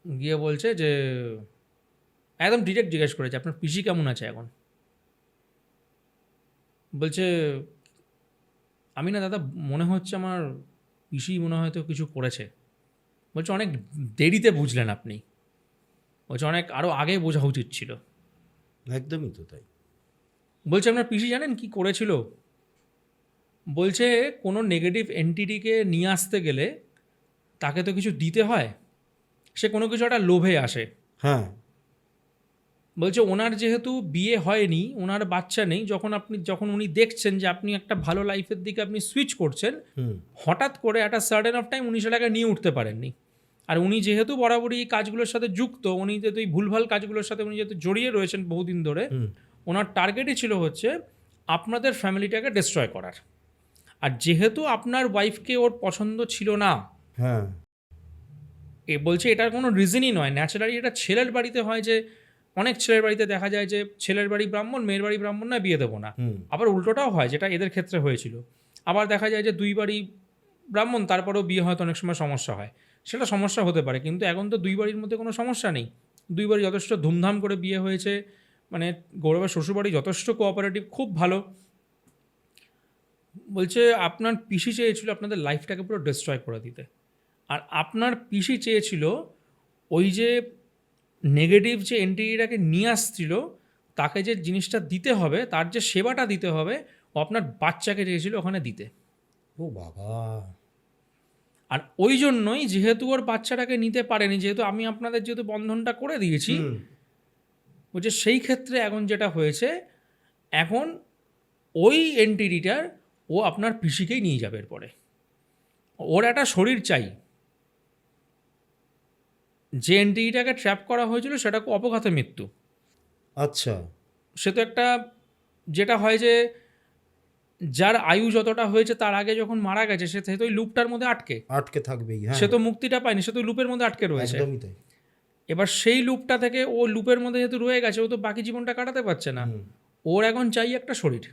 গিয়ে বলছে যে একদম ডিরেক্ট জিজ্ঞেস করেছে আপনার পিসি কেমন আছে এখন। বলছে আমি না দাদা, মনে হচ্ছে আমার পিসি মনে হয়তো কিছু করেছে। বলছে অনেক দেরিতে বুঝলেন আপনি, বলছে অনেক আরও আগে বোঝা উচিত ছিল। একদমই তো তাই। বলছে আপনার পিসি জানেন কি করেছিল? বলছে কোনো নেগেটিভ এন্টিটিকে নিয়ে আসতে গেলে তাকে তো কিছু দিতে হয়, সে কোনো কিছু একটা লোভে আসে। হ্যাঁ। বলছে ওনার যেহেতু বিয়ে হয়নি, ওনার বাচ্চা নেই, যখন উনি দেখছেন যে আপনি একটা ভালো লাইফের দিকে আপনি সুইচ করছেন, হঠাৎ করে একটা সার্টেন অফ টাইম উনি সেটাকে নিয়ে উঠতে পারেননি। আর উনি যেহেতু বরাবরই এই কাজগুলোর সাথে যুক্ত, উনি যেহেতু এই ভুলভাল কাজগুলোর সাথে উনি যেহেতু জড়িয়ে রয়েছেন বহুদিন ধরে, ওনার টার্গেটই ছিল হচ্ছে আপনাদের ফ্যামিলিটাকে ডিস্ট্রয় করার। আর যেহেতু আপনার ওয়াইফকে ওর পছন্দ ছিল না, হ্যাঁ, বলছে এটার কোনো রিজনই নয়, ন্যাচারালি এটা ছেলের বাড়িতে হয় যে অনেক ছেলের বাড়িতে দেখা যায় যে ছেলের বাড়ি ব্রাহ্মণ, মেয়ের বাড়ি ব্রাহ্মণ না, বিয়ে দেবো না। আবার উল্টোটাও হয়, যেটা এদের ক্ষেত্রে হয়েছিল। আবার দেখা যায় যে দুই বাড়ি ব্রাহ্মণ, তারপরেও বিয়ে হয়তো অনেক সময় সমস্যা হয়। সেটা সমস্যা হতে পারে, কিন্তু এখন তো দুই বাড়ির মধ্যে কোনো সমস্যা নেই। দুই বাড়ি যথেষ্ট ধুমধাম করে বিয়ে হয়েছে, মানে গৌরবের শ্বশুরবাড়ি যথেষ্ট কোঅপারেটিভ, খুব ভালো। বলছে আপনার পিসি চেয়েছিল আপনাদের লাইফটাকে পুরো ডিস্ট্রয় করে দিতে, আর আপনার পিসি চেয়েছিল ওই যে নেগেটিভ যে এন্টিটিটাকে নিয়ে আসছিল, তাকে যে জিনিসটা দিতে হবে, তার যে সেবাটা দিতে হবে, ও আপনার বাচ্চাকে চেয়েছিল ওখানে দিতে। ও বাবা। আর ওই জন্যই যেহেতু ওর বাচ্চাটাকে নিতে পারেনি, যেহেতু আমি আপনাদের যেহেতু বন্ধনটা করে দিয়েছি, বলছে সেই ক্ষেত্রে এখন যেটা হয়েছে, এখন ওই এন্টিটিটার ও আপনার পিসিকেই নিয়ে যাবে এরপরে। ওর একটা শরীর চাই। যে এন্টিটিটাকে ট্র্যাপ করা হয়েছিল সেটা অপঘাতে মৃত্যু। আচ্ছা। সে তো একটা, যেটা হয় যে যার আয়ু যতটা হয়েছে তার আগে যখন মারা গেছে, সে তো ওই লুপটার মধ্যে আটকে থাকবেই। হ্যাঁ, সে তো মুক্তিটা পায়নি, সে তো লুপের মধ্যে আটকে রয়েছে। একদমই তাই। এবার সেই লুপটা থেকে ও লুপের মধ্যে যেহেতু রয়ে গেছে, ও তো বাকি জীবনটা কাটাতে পারছে না। ওর এখন চাই একটা শরীর।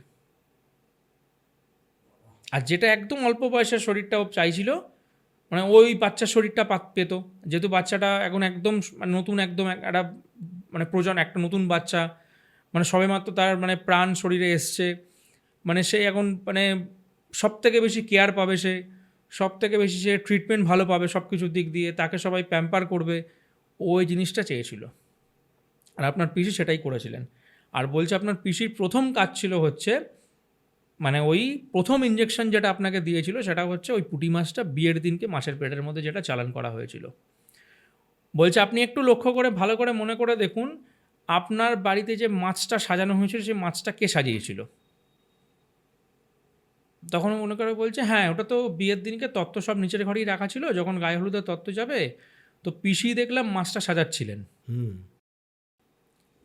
আর যেটা একদম অল্প বয়সের শরীরটা ও চাইছিল, মানে ওই বাচ্চার শরীরটা পেত, যেহেতু বাচ্চাটা এখন একদম নতুন, একদম একটা মানে একটা নতুন বাচ্চা, মানে সবেমাত্র তার মানে প্রাণ শরীরে এসছে, মানে সে এখন মানে সব থেকে বেশি কেয়ার পাবে, সব থেকে বেশি সে ট্রিটমেন্ট ভালো পাবে সব কিছুর দিক দিয়ে, তাকে সবাই প্যাম্পার করবে। ওই জিনিসটা চেয়েছিল, আর আপনার পিসি সেটাই করেছিলেন। আর বলছে আপনার পিসির প্রথম কাজ ছিল হচ্ছে, মানে ওই প্রথম ইঞ্জেকশন যেটা আপনাকে দিয়েছিল সেটা হচ্ছে ওই পুঁটি মাছটা বিয়ের দিনকে মাছের পেটের মধ্যে যেটা চালান করা হয়েছিল। বলছে আপনি একটু লক্ষ্য করে ভালো করে মনে করে দেখুন, আপনার বাড়িতে যে মাছটা সাজানো হয়েছিল সেই মাছটা কে সাজিয়েছিল? তখন মনে করে বলছে হ্যাঁ, ওটা তো বিয়ের দিনকে তত্ত্ব সব নিচের ঘরেই রাখা ছিল, যখন গায়ে হলুদের তত্ত্ব যাবে তো পিসি দেখলাম মাছটা সাজাচ্ছিলেন।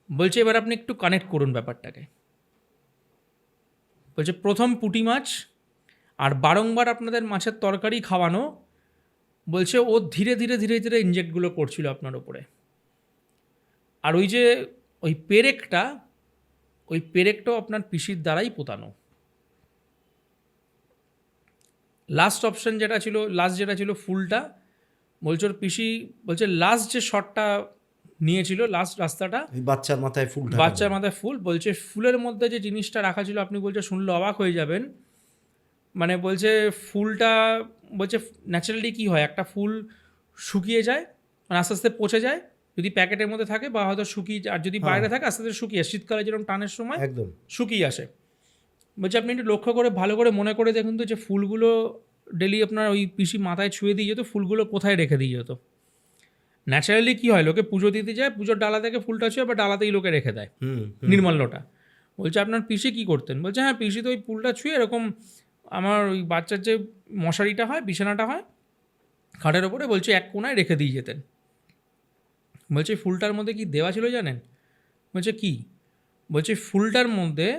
বলছে এবার আপনি একটু কানেক্ট করুন ব্যাপারটাকে। বলছে প্রথম পুঁটি মাছ, আর বারংবার আপনাদের মাছের তরকারি খাওয়ানো, বলছে ও ধীরে ধীরে ধীরে ধীরে ইনজেক্টগুলো করছিল আপনার ওপরে। আর ওই যে ওই পেরেকটাও আপনার পিসির দ্বারাই পোতানো। লাস্ট অপশন যেটা ছিল ফুলটা, বলছে ওর পিসি, বলছে লাস্ট যে শটটা নিয়েছিল, লাস্ট রাস্তাটা, বাচ্চার মাথায় ফুল, বলছে ফুলের মধ্যে যে জিনিসটা রাখা ছিল, আপনি বলছে শুনলে অবাক হয়ে যাবেন। মানে বলছে ফুলটা, বলছে ন্যাচারালি কী হয়, একটা ফুল শুকিয়ে যায়, মানে আস্তে আস্তে পচে যায় যদি প্যাকেটের মধ্যে থাকে, বা হয়তো শুকিয়ে, আর যদি বাইরে থাকে আস্তে আস্তে শুকিয়ে, শীতকালে যেরকম টানের সময় একদম শুকিয়ে আসে। বলছে আপনি একটু লক্ষ্য করে ভালো করে মনে করে দেখুন তো, যে ফুলগুলো ডেলি আপনার ওই পিসি মাথায় ছুঁয়ে দিয়ে যেত, ফুলগুলো কোথায় রেখে দিয়ে যেত? ন্যাচারালি কী হয়, লোকে পুজো দিতে যায়, পুজোর ডালা থেকে ফুলটা ছুঁয়ে বা ডালাতেই লোকে রেখে দেয় নির্মাল্যটা। বলছে আপনার পিসি কী করতেন? বলছে হ্যাঁ, পিসি তো ওই ফুলটা ছুঁয়ে এরকম আমার ওই বাচ্চার যে মশারিটা হয়, বিছানাটা হয় খাটের ওপরে, বলছে এক কোণায় রেখে দিয়ে যেতেন। বলছে ফুলটার মধ্যে কি দেওয়া ছিল জানেন? বলছে কি? বলছে ফুলটার মধ্যে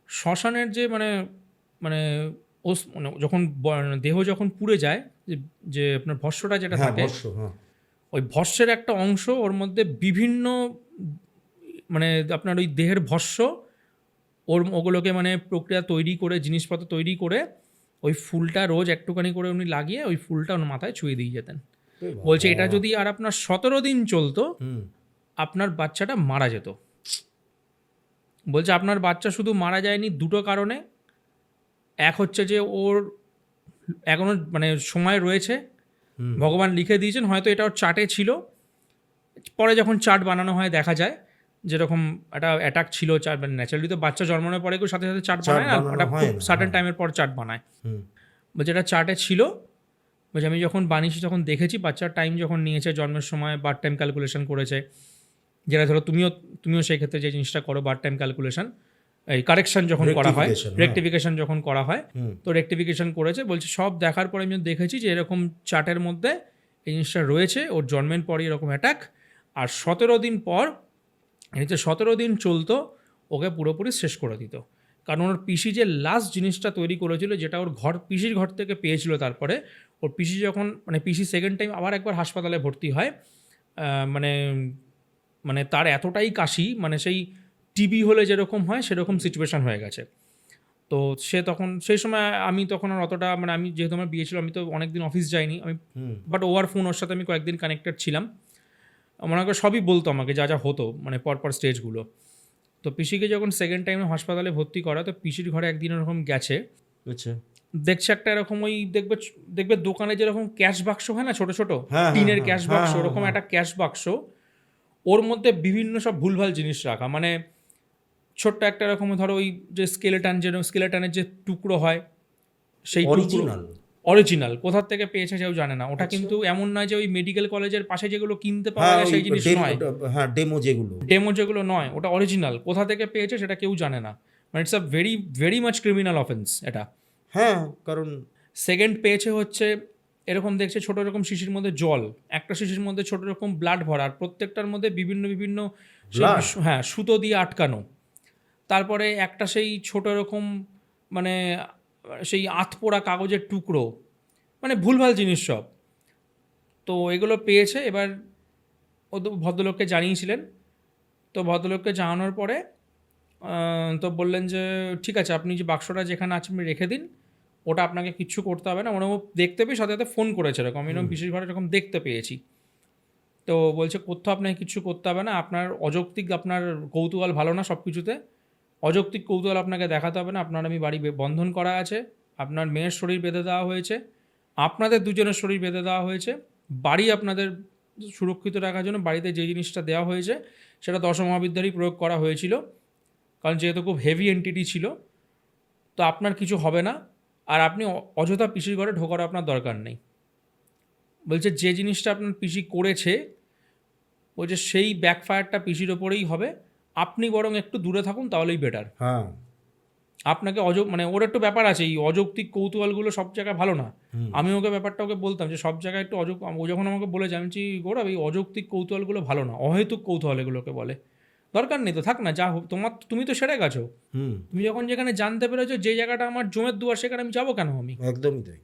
শ্মশানের যে মানে মানে মানে যখন দেহ যখন পুড়ে যায়, যে আপনার ভস্মটা যেটা থাকে, ওই ভস্মের একটা অংশ, ওর মধ্যে বিভিন্ন মানে আপনার ওই দেহের ভস্ম, ওগুলোকে মানে প্রক্রিয়া তৈরি করে, জিনিসপত্র তৈরি করে, ওই ফুলটা রোজ একটুখানি করে উনি লাগিয়ে ওই ফুলটা ওর মাথায় ছুঁয়ে দিয়ে যেতেন। বলছে এটা যদি আর আপনার 17 দিন চলতো, আপনার বাচ্চাটা মারা যেত। বলছে আপনার বাচ্চা শুধু মারা যায়নি দুটো কারণে। এক হচ্ছে যে ওর এখনও মানে সময় রয়েছে, ভগবান লিখে দিয়েছেন, হয়তো এটা ওর চার্টে ছিল, পরে যখন চার্ট বানানো হয় দেখা যায় যেরকম একটা অ্যাটাক ছিল, চার্ট মানে ন্যাচারালি তো বাচ্চা জন্মানোর পরে কেউ সাথে সাথে চার্ট বানায় না, ওটা খুব সার্টেন টাইমের পর চার্ট বানায়। বলছে এটা চার্টে ছিল। বলছে আমি যখন বানিয়েছি তখন দেখেছি বাচ্চার টাইম যখন নিয়েছে, জন্মের সময় বার্থ টাইম ক্যালকুলেশন করেছে, যেটা ধরো তুমিও সেই ক্ষেত্রে যে জিনিসটা করো, বার্থ টাইম ক্যালকুলেশন, এই কারেকশন যখন করা হয়, রেকটিফিকেশন যখন করা হয়, তো রেকটিফিকেশন করেছে। বলছে সব দেখার পরে আমি দেখেছি যে এরকম চার্টের মধ্যে এই জিনিসটা রয়েছে, ওর জন্মের পরই এরকম অ্যাটাক। আর 17 দিন পর, এতে 17 দিন চলতো, ওকে পুরোপুরি শেষ করে দিত। কারণ ওর পিসি যে লাস্ট জিনিসটা তৈরি করেছিল, যেটা ওর পিসির ঘর থেকে পেয়েছিল, তারপরে ওর পিসি যখন মানে পিসি সেকেন্ড টাইম আবার একবার হাসপাতালে ভর্তি হয়, মানে মানে তার এতটাই কাশি, মানে সেই টিবি হলে যেরকম হয় সেরকম সিচুয়েশান হয়ে গেছে। তো সে তখন সেই সময় আমি তখন আর অতটা, মানে আমি যেহেতু আমার বিয়ে ছিল, আমি তো অনেকদিন অফিস যাইনি আমি, বাট ওভার ফোন ওর সাথে আমি কয়েকদিন কানেক্টেড ছিলাম। মনে হয় সবই বলতো আমাকে যা যা হতো, মানে পরপর স্টেজগুলো। তো পিসিকে যখন সেকেন্ড টাইমে হাসপাতালে ভর্তি করা, তো পিসির ঘরে একদিন এরকম গেছে, আচ্ছা, দেখছে একটা এরকম ওই দেখবে দেখবে দোকানে যেরকম ক্যাশ বাক্স হয় না, ছোট ছোট হ্যাঁ, টিনের হ্যাঁ, ক্যাশ হ্যাঁ, বাক্স, হ্যাঁ, ওরকম হ্যাঁ। একটা ক্যাশ বাক্স, ওর মধ্যে বিভিন্ন সব ভুলভাল জিনিস রাখা, মানে ছোট্ট একটা এরকম ধরো ওই যে স্কেলেটানের যে টুকরো হয় সেই টুকরো, অরিজিনাল? অরিজিনাল কোথার থেকে পেয়েছে কেউ জানে না। ওটা আচ্ছা। কিন্তু এমন নয় যে ওই মেডিকেল কলেজের পাশে যেগুলো কিনতে পাওয়া হ্যাঁ, যায় ওই সেই জিনিস নয়, হ্যাঁ, ডেমো যেগুলো। ডেমো যেগুলো নয়, ওটা অরিজিনাল। কোথা থেকে পেয়েছে সেটা কেউ জানে না, মানে it's a very very much criminal offence এটা। হ্যাঁ, কারণ সেকেন্ড পেয়েছে হচ্ছে এরকম দেখছে ছোট রকম শিশির মধ্যে জল, একটা শিশির মধ্যে ছোট রকম ব্লাড ভরা, আর প্রত্যেকটার মধ্যে বিভিন্ন বিভিন্ন সেই Blood? হ্যাঁ সুতো দিয়ে আটকানো। তারপরে একটা সেই ছোট রকম মানে সেই আতপোড়া কাগজের টুকরো, মানে ভুলভাল জিনিস সব। তো এগুলো পেয়েছে, এবার ও তো ভদ্রলোককে জানিয়েছিলেন। তো ভদ্রলোককে জানানোর পরে তো বললেন যে ঠিক আছে, আপনি যে বাক্সটা যেখানে আছে আপনি রেখে দিন, ওটা আপনাকে কিচ্ছু করতে হবে না। মানে ও দেখতে পেয়ে সাথে সাথে ফোন করেছে এরকম, আমি এরকম বিশেষ ঘরে এরকম দেখতে পেয়েছি। তো বলছে কোথাও আপনাকে কিচ্ছু করতে হবে না, আপনার অযৌক্তিক আপনার কৌতূহল ভালো না সব কিছুতে, অযৌক্তিক কৌতূহল আপনাকে দেখাতে হবে না। আপনার আমি বাড়ি বন্ধন করা আছে, আপনার মেয়ের শরীর বেঁধে দেওয়া হয়েছে, আপনাদের দুজনের শরীর বেঁধে দেওয়া হয়েছে, বাড়ি আপনাদের সুরক্ষিত রাখার জন্য বাড়িতে যে জিনিসটা দেওয়া হয়েছে সেটা দশমহাবিদ্যারই প্রয়োগ করা হয়েছিল, কারণ যেহেতু খুব হেভি এন্টিটি ছিল। তো আপনার কিছু হবে না, আর আপনি অযথা পিসির ঘরে ঢোকার আপনার দরকার নেই। বলছে যে জিনিসটা আপনার পিসি করেছে, বলছে সেই ব্যাকফায়ারটা পিসির ওপরেই হবে, আপনি বরং একটু দূরে থাকুন তাহলেই বেটার। হ্যাঁ, আপনাকে মানে ওর একটু ব্যাপার আছে, এই অযৌক্তিক কৌতূহলগুলো সব জায়গায় ভালো না। আমি ওকে ব্যাপারটা ওকে বলতাম যে সব জায়গায় একটু ও যখন আমাকে বলেছে আমি বলছি গৌরব এই অযৌক্তিক কৌতূহলগুলো ভালো না, অহেতুক কৌতূহল এগুলোকে বলে, দরকার নেই তো, থাক না, যা তুমি তো সেরে গেছো, তুমি যখন যেখানে জানতে পেরেছো যে জায়গাটা আমার জমের দুয়ার সেখানে আমি যাবো কেন আমি। একদমই তাই।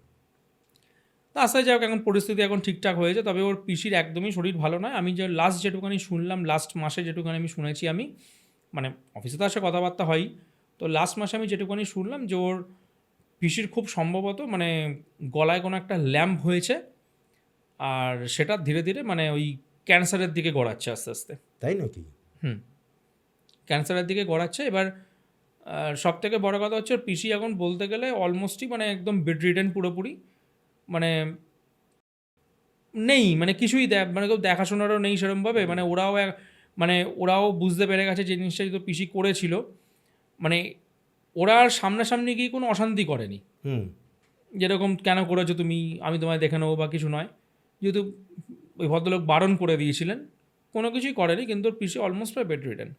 তা আস্তে যাই হোক, এখন পরিস্থিতি এখন ঠিকঠাক হয়েছে, তবে ওর পিসির একদমই শরীর ভালো নয়। আমি যে লাস্ট যেটুখানি শুনলাম, লাস্ট মাসে যেটুখানি আমি শুনেছি, আমি মানে অফিসে তো আসে কথাবার্তা হয়, তো লাস্ট মাসে আমি যেটুকুনি শুনলাম যে ওর পিসির খুব সম্ভবত মানে গলায় কোনো একটা ল্যাম্প হয়েছে, আর সেটা ধীরে ধীরে মানে ওই ক্যান্সারের দিকে গড়াচ্ছে আস্তে আস্তে। তাই নাকি? ক্যান্সারের দিকে গড়াচ্ছে। এবার সব থেকে বড় কথা হচ্ছে ওর পিসি এখন বলতে গেলে অলমোস্টই মানে একদম বেডরিডেন পুরোপুরি, মানে নেই, মানে কিছুই মানে কেউ দেখাশোনারও নেই সেরকমভাবে, মানে ওরাও বুঝতে পেরে গেছে যে জিনিসটা তো পিসি করেছিল, মানে ওরা আর সামনাসামনি গিয়ে কোনো অশান্তি করেনি, যেরকম কেন করেছো তুমি, আমি তোমায় দেখে নেবো বা কিছু নয়, যেহেতু ওই ভদ্রলোক বারণ করে দিয়েছিলেন, কোনো কিছুই করেনি। কিন্তু ওর পিসি অলমোস্ট বেড রিডেন।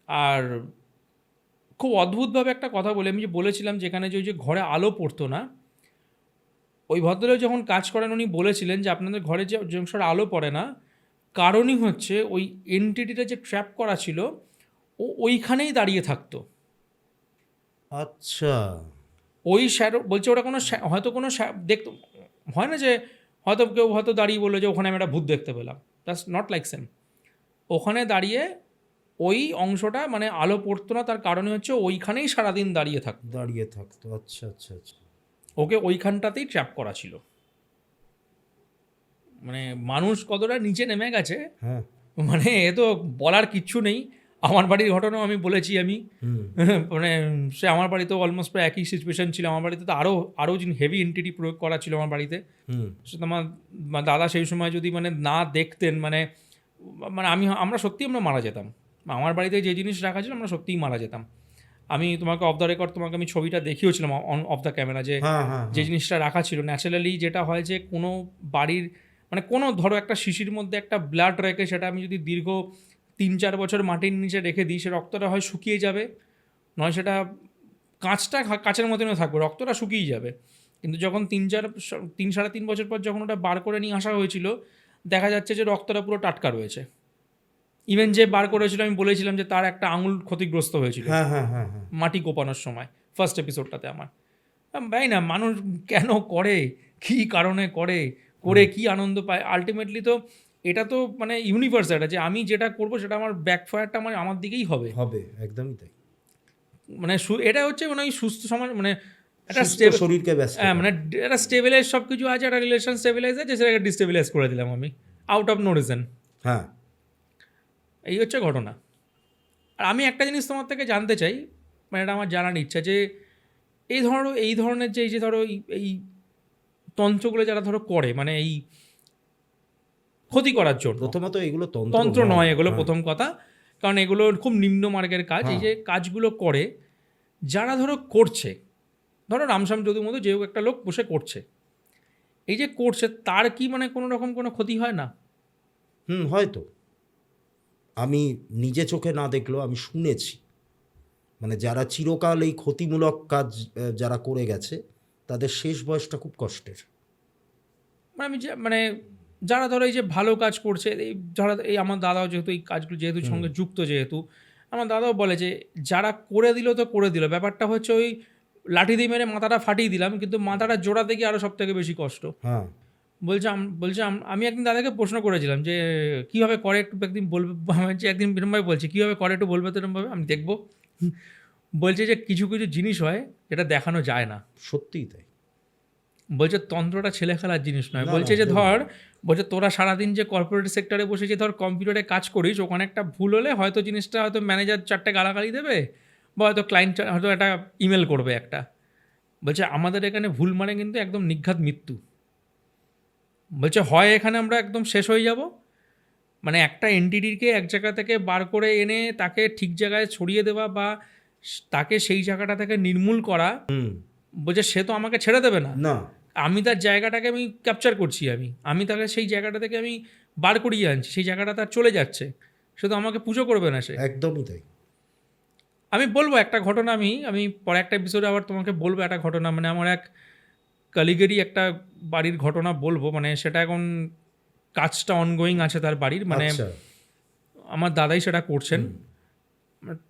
আর খুব অদ্ভুতভাবে একটা কথা বলে, আমি যে বলেছিলাম যেখানে যে ওই যে ঘরে আলো পড়তো না, ওই ভদ্রলোক যখন কাজ করেন উনি বলেছিলেন যে আপনাদের ঘরে যে অংশের আলো পড়ে না, কারণই হচ্ছে ওই এনটিটিটা যে ট্র্যাপ করা ছিল ও ওইখানেই দাঁড়িয়ে থাকতো। আচ্ছা। ওই শ্যাডো বলছে, ওটা কোনো হয়তো কোনো দেখতে হয় না যে হয়তো কেউ হয়তো দাঁড়িয়ে বললো যে ওখানে আমি একটা ভূত দেখতে পেলাম, দ্যাটস নট লাইক সেম। ওখানে দাঁড়িয়ে ওই অংশটা মানে আলো পড়তো না, তার কারণে হচ্ছে ওইখানেই সারাদিন দাঁড়িয়ে থাকতো। আচ্ছা, আচ্ছা, আচ্ছা। ওকে ওইখানটাতেই ট্র্যাপ করা ছিল। মানে মানুষ কতটা নিচে নেমে গেছে, হ্যাঁ। মানে এ তো বলার কিচ্ছু নেই। আমার বাড়ির ঘটনাও আমি বলেছি, আমি মানে সে আমার বাড়িতেও অলমোস্ট প্রায় একই সিচুয়েশন ছিল। আমার বাড়িতে তো আরও হেভি এন্টিটি প্রয়োগ করা ছিল আমার বাড়িতে। সে তো আমার দাদা সেই সময় যদি মানে না দেখতেন, মানে মানে আমরা সত্যিই আমরা মারা যেতাম। আমার বাড়িতে যে জিনিস রাখা ছিল আমরা সত্যিই মারা যেতাম। আমি তোমাকে অফ দ্য রেকর্ড তোমাকে আমি ছবিটা দেখিয়েছিলাম অফ দ্য ক্যামেরা, যে জিনিসটা রাখা ছিল। ন্যাচারালি যেটা হয় যে কোনো বাড়ির মানে কোনো ধরো একটা শিশির মধ্যে একটা ব্লাড রেখে সেটা আমি যদি দীর্ঘ 3-4 বছর মাটির নিচে রেখে দিই, সে রক্তটা হয় শুকিয়ে যাবে, নয় সেটা কাঁচের মতনও থাকবে, রক্তটা শুকিয়ে যাবে। কিন্তু যখন 3-3.5 বছর পর যখন ওটা বার করে নিয়ে আসা হয়েছিল, দেখা যাচ্ছে যে রক্তটা পুরো টাটকা রয়েছে। ইভেন যে বার করেছিল আমি বলেছিলাম যে তার একটা আঙুল ক্ষতিগ্রস্ত হয়েছিল মাটি কোপানোর সময়, ফার্স্ট এপিসোডটাতে আমার। ভাই না, মানুষ কেন করে, কী কারণে করে কি আনন্দ পায়, আলটিমেটলি তো এটা তো মানে ইউনিভার্স এটা, যে আমি যেটা করবো সেটা আমার ব্যাকফায়ারটা আমার দিকেই হবে। হবে, একদমই তাই। মানে এটা হচ্ছে মানে ওই সুস্থ সমাজ, মানে একটা সুস্থ শরীরকে ব্যস্ত হ্যাঁ, করা। মানে একটা স্টেবিলাইজ সব কিছু আছে, একটা রিলেশন স্টেবিলাইজ আছে, সেটাকে ডিস্টেবিলাইজ করে দিলাম আমি আউট অফ নো রিজন। হ্যাঁ, এই হচ্ছে ঘটনা। আর আমি একটা জিনিস তোমার থেকে জানতে চাই, মানে এটা আমার জানার ইচ্ছা, যে এই ধরনের যে ধরো এই তন্ত্রগুলো যারা ধরো করে, মানে এই ক্ষতি করার জন্য, প্রথমত এগুলো তন্ত্র নয় এগুলো, হ্যাঁ, প্রথম কথা, কারণ এগুলো খুব নিম্নমার্গের কাজ। এই হ্যাঁ। যে কাজগুলো করে যারা ধরো করছে, ধরো রামশ্যাম যদুর মতো যে একটা লোক বসে করছে, এই যে করছে তার কি মানে কোনো রকম কোনো ক্ষতি হয় না? হয়তো আমি নিজে চোখে না দেখলেও আমি শুনেছি, মানে যারা চিরকাল এই ক্ষতিমূলক কাজ যারা করে গেছে তাদের শেষ বয়সটা খুব কষ্টের। মানে আমি যে মানে যারা ধরো এই যে ভালো কাজ করছে, এই যারা এই আমার দাদাও যেহেতু এই কাজগুলো যেহেতু সঙ্গে যুক্ত, যেহেতু আমার দাদাও বলে যে যারা করে দিল তো করে দিল, ব্যাপারটা হচ্ছে ওই লাঠি দিয়ে মেরে মাথাটা ফাটিয়ে দিলাম, কিন্তু মাথাটা জোড়াতে গিয়ে আরও সব থেকে বেশি কষ্ট। হ্যাঁ, বলছে আমি একদিন দাদাকে প্রশ্ন করেছিলাম যে কীভাবে করে একটু একদিন বলবে, আমি যে একদিন এরমভাবে বলছি কীভাবে করে একটু বলবে তো এরমভাবে, আমি দেখবো। বলছে যে কিছু কিছু জিনিস হয় যেটা দেখানো যায় না। সত্যিই তাই। বলছে তন্ত্রটা ছেলে খেলার জিনিস নয়। না, বলছে না, যে একদম ধর, বলছে তোরা সারাদিন যে কর্পোরেট সেক্টরে বসে যে ধর কম্পিউটারে কাজ করিস, ওখানে একটা ভুল হলে হয়তো জিনিসটা হয়তো ম্যানেজার 4টে গালাগালি দেবে, বা হয়তো ক্লায়েন্ট হয়তো একটা ইমেল করবে একটা। বলছে আমাদের এখানে ভুল মানে কিন্তু একদম নিঘাত মৃত্যু। বলছে হয় এখানে আমরা একদম শেষ হয়ে যাব, মানে একটা এনটিটিকে এক জায়গা থেকে বার করে এনে তাকে ঠিক জায়গায় ছড়িয়ে দেওয়া, বা তাকে সেই জায়গাটা থেকে নির্মূল করা। বলছে সে তো আমাকে ছেড়ে দেবে না, না, আমি তার জায়গাটাকে আমি ক্যাপচার করছি, আমি তাকে সেই জায়গাটা থেকে আমি বার করিয়ে আনছি, সেই জায়গাটা তার চলে যাচ্ছে, সে তো আমাকে পুজো করবে না সে। একদমই তাই। আমি বলবো একটা ঘটনা, আমি পরে একটা এপিসোডে আবার তোমাকে বলবো একটা ঘটনা, মানে আমার এক কলিগেরই একটা বাড়ির ঘটনা বলবো, মানে সেটা এখন কাজটা অনগোয়িং আছে তার বাড়ির, মানে আচ্ছা, আমার দাদাই সেটা করছেন।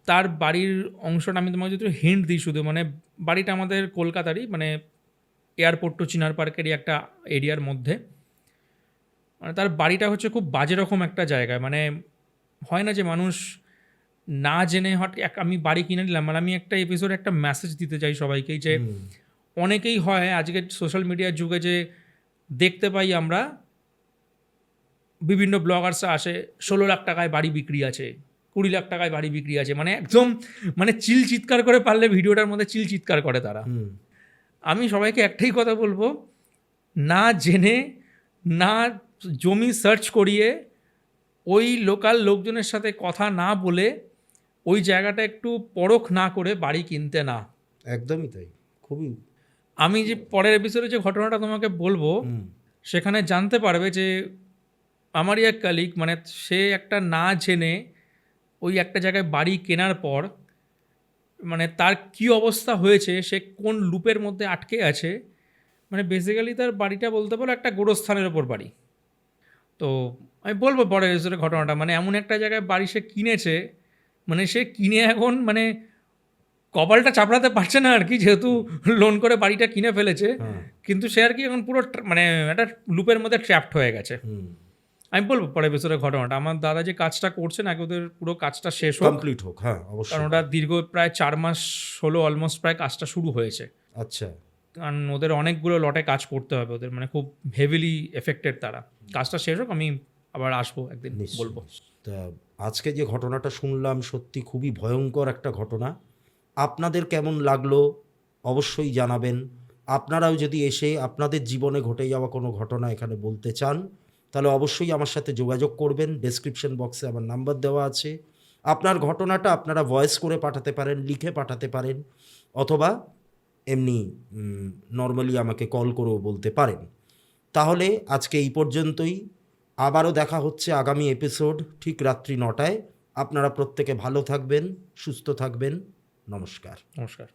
তার বাড়ির অংশটা আমি তোমাকে যদি হিন্ট দিই শুধু, মানে বাড়িটা আমাদের কলকাতারই, মানে এয়ারপোর্ট টু চিনার পার্কেরই একটা এরিয়ার মধ্যে। মানে তার বাড়িটা হচ্ছে খুব বাজে রকম একটা জায়গায়, মানে হয় না যে মানুষ না জেনে আমি বাড়ি কিনে নিলাম, মানে আমি একটা এপিসোডে একটা মেসেজ দিতে চাই সবাইকেই, যে অনেকেই হয় আজকে সোশ্যাল মিডিয়ার যুগে যে দেখতে পাই আমরা বিভিন্ন ব্লগার্সরা আসে 16 লাখ টাকায় বাড়ি বিক্রি আছে, 20 লাখ টাকায় বাড়ি বিক্রি আছে, মানে একদম মানে চিল চিৎকার করে, পারলে ভিডিওটার মধ্যে চিল চিৎকার করে তারা। আমি সবাইকে একটাই কথা বলবো, না জেনে না জমি সার্চ করিয়ে ওই লোকাল লোকজনের সাথে কথা না বলে ওই জায়গাটা একটু পরখ না করে বাড়ি কিনতে না। একদমই তাই, খুবই। আমি যে পরের এপিসোডে যে ঘটনাটা তোমাকে বলবো, সেখানে জানতে পারবে যে আমারই এক কালিগ, মানে সে একটা না জেনে ওই একটা জায়গায় বাড়ি কেনার পর মানে তার কি অবস্থা হয়েছে, সে কোন লুপের মধ্যে আটকে আছে। মানে বেসিক্যালি তার বাড়িটা বলতে পারো একটা গোরস্থানের ওপর বাড়ি। তো আমি বলবো পরের এপিসোডে ঘটনাটা, মানে এমন একটা জায়গায় বাড়ি সে কিনেছে, মানে সে কিনে এখন মানে কপালটা চাপড়াতে পারছে না আর কি, যেহেতু লোন করে বাড়িটা কিনে ফেলেছে, কিন্তু সে আর কি এখন পুরো মানে একটা লুপের মধ্যে ট্র্যাপড হয়ে গেছে। আমি বলবো পরের এপিসোডের ঘটনাটা। আমার দাদা যে কাজটা করছেন আগে ওদের পুরো কাজটা শেষ হোক, কমপ্লিট হোক, হ্যাঁ অবশ্যই, কারণ ওটা দীর্ঘ প্রায় 4 মাস হলো অলমোস্ট প্রায় কাজটা শুরু হয়েছে। আচ্ছা, কারণ ওদের অনেকগুলো লটে কাজ করতে হবে, ওদের মানে খুব হেভিলি এফেক্টেড তারা। কাজটা শেষ হোক, আমি আবার আসবো একদিন, বলবো। তা আজকে যে ঘটনাটা শুনলাম সত্যি খুবই ভয়ঙ্কর একটা ঘটনা। আপনাদের কেমন লাগলো অবশ্যই জানাবেন। আপনারাও যদি এসে আপনাদের জীবনে ঘটে যাওয়া কোনো ঘটনা এখানে বলতে চান, তাহলে অবশ্যই আমার সাথে যোগাযোগ করবেন। ডেসক্রিপশন বক্সে আমার নাম্বার দেওয়া আছে। আপনার ঘটনাটা আপনারা ভয়েস করে পাঠাতে পারেন, লিখে পাঠাতে পারেন, অথবা এমনি নর্মালি আমাকে কল করেও বলতে পারেন। তাহলে আজকে এই পর্যন্তই। আবারও দেখা হচ্ছে আগামী এপিসোড ঠিক রাত্রি 9টায়। আপনারা প্রত্যেকে ভালো থাকবেন, সুস্থ থাকবেন। নমস্কার। নমস্কার।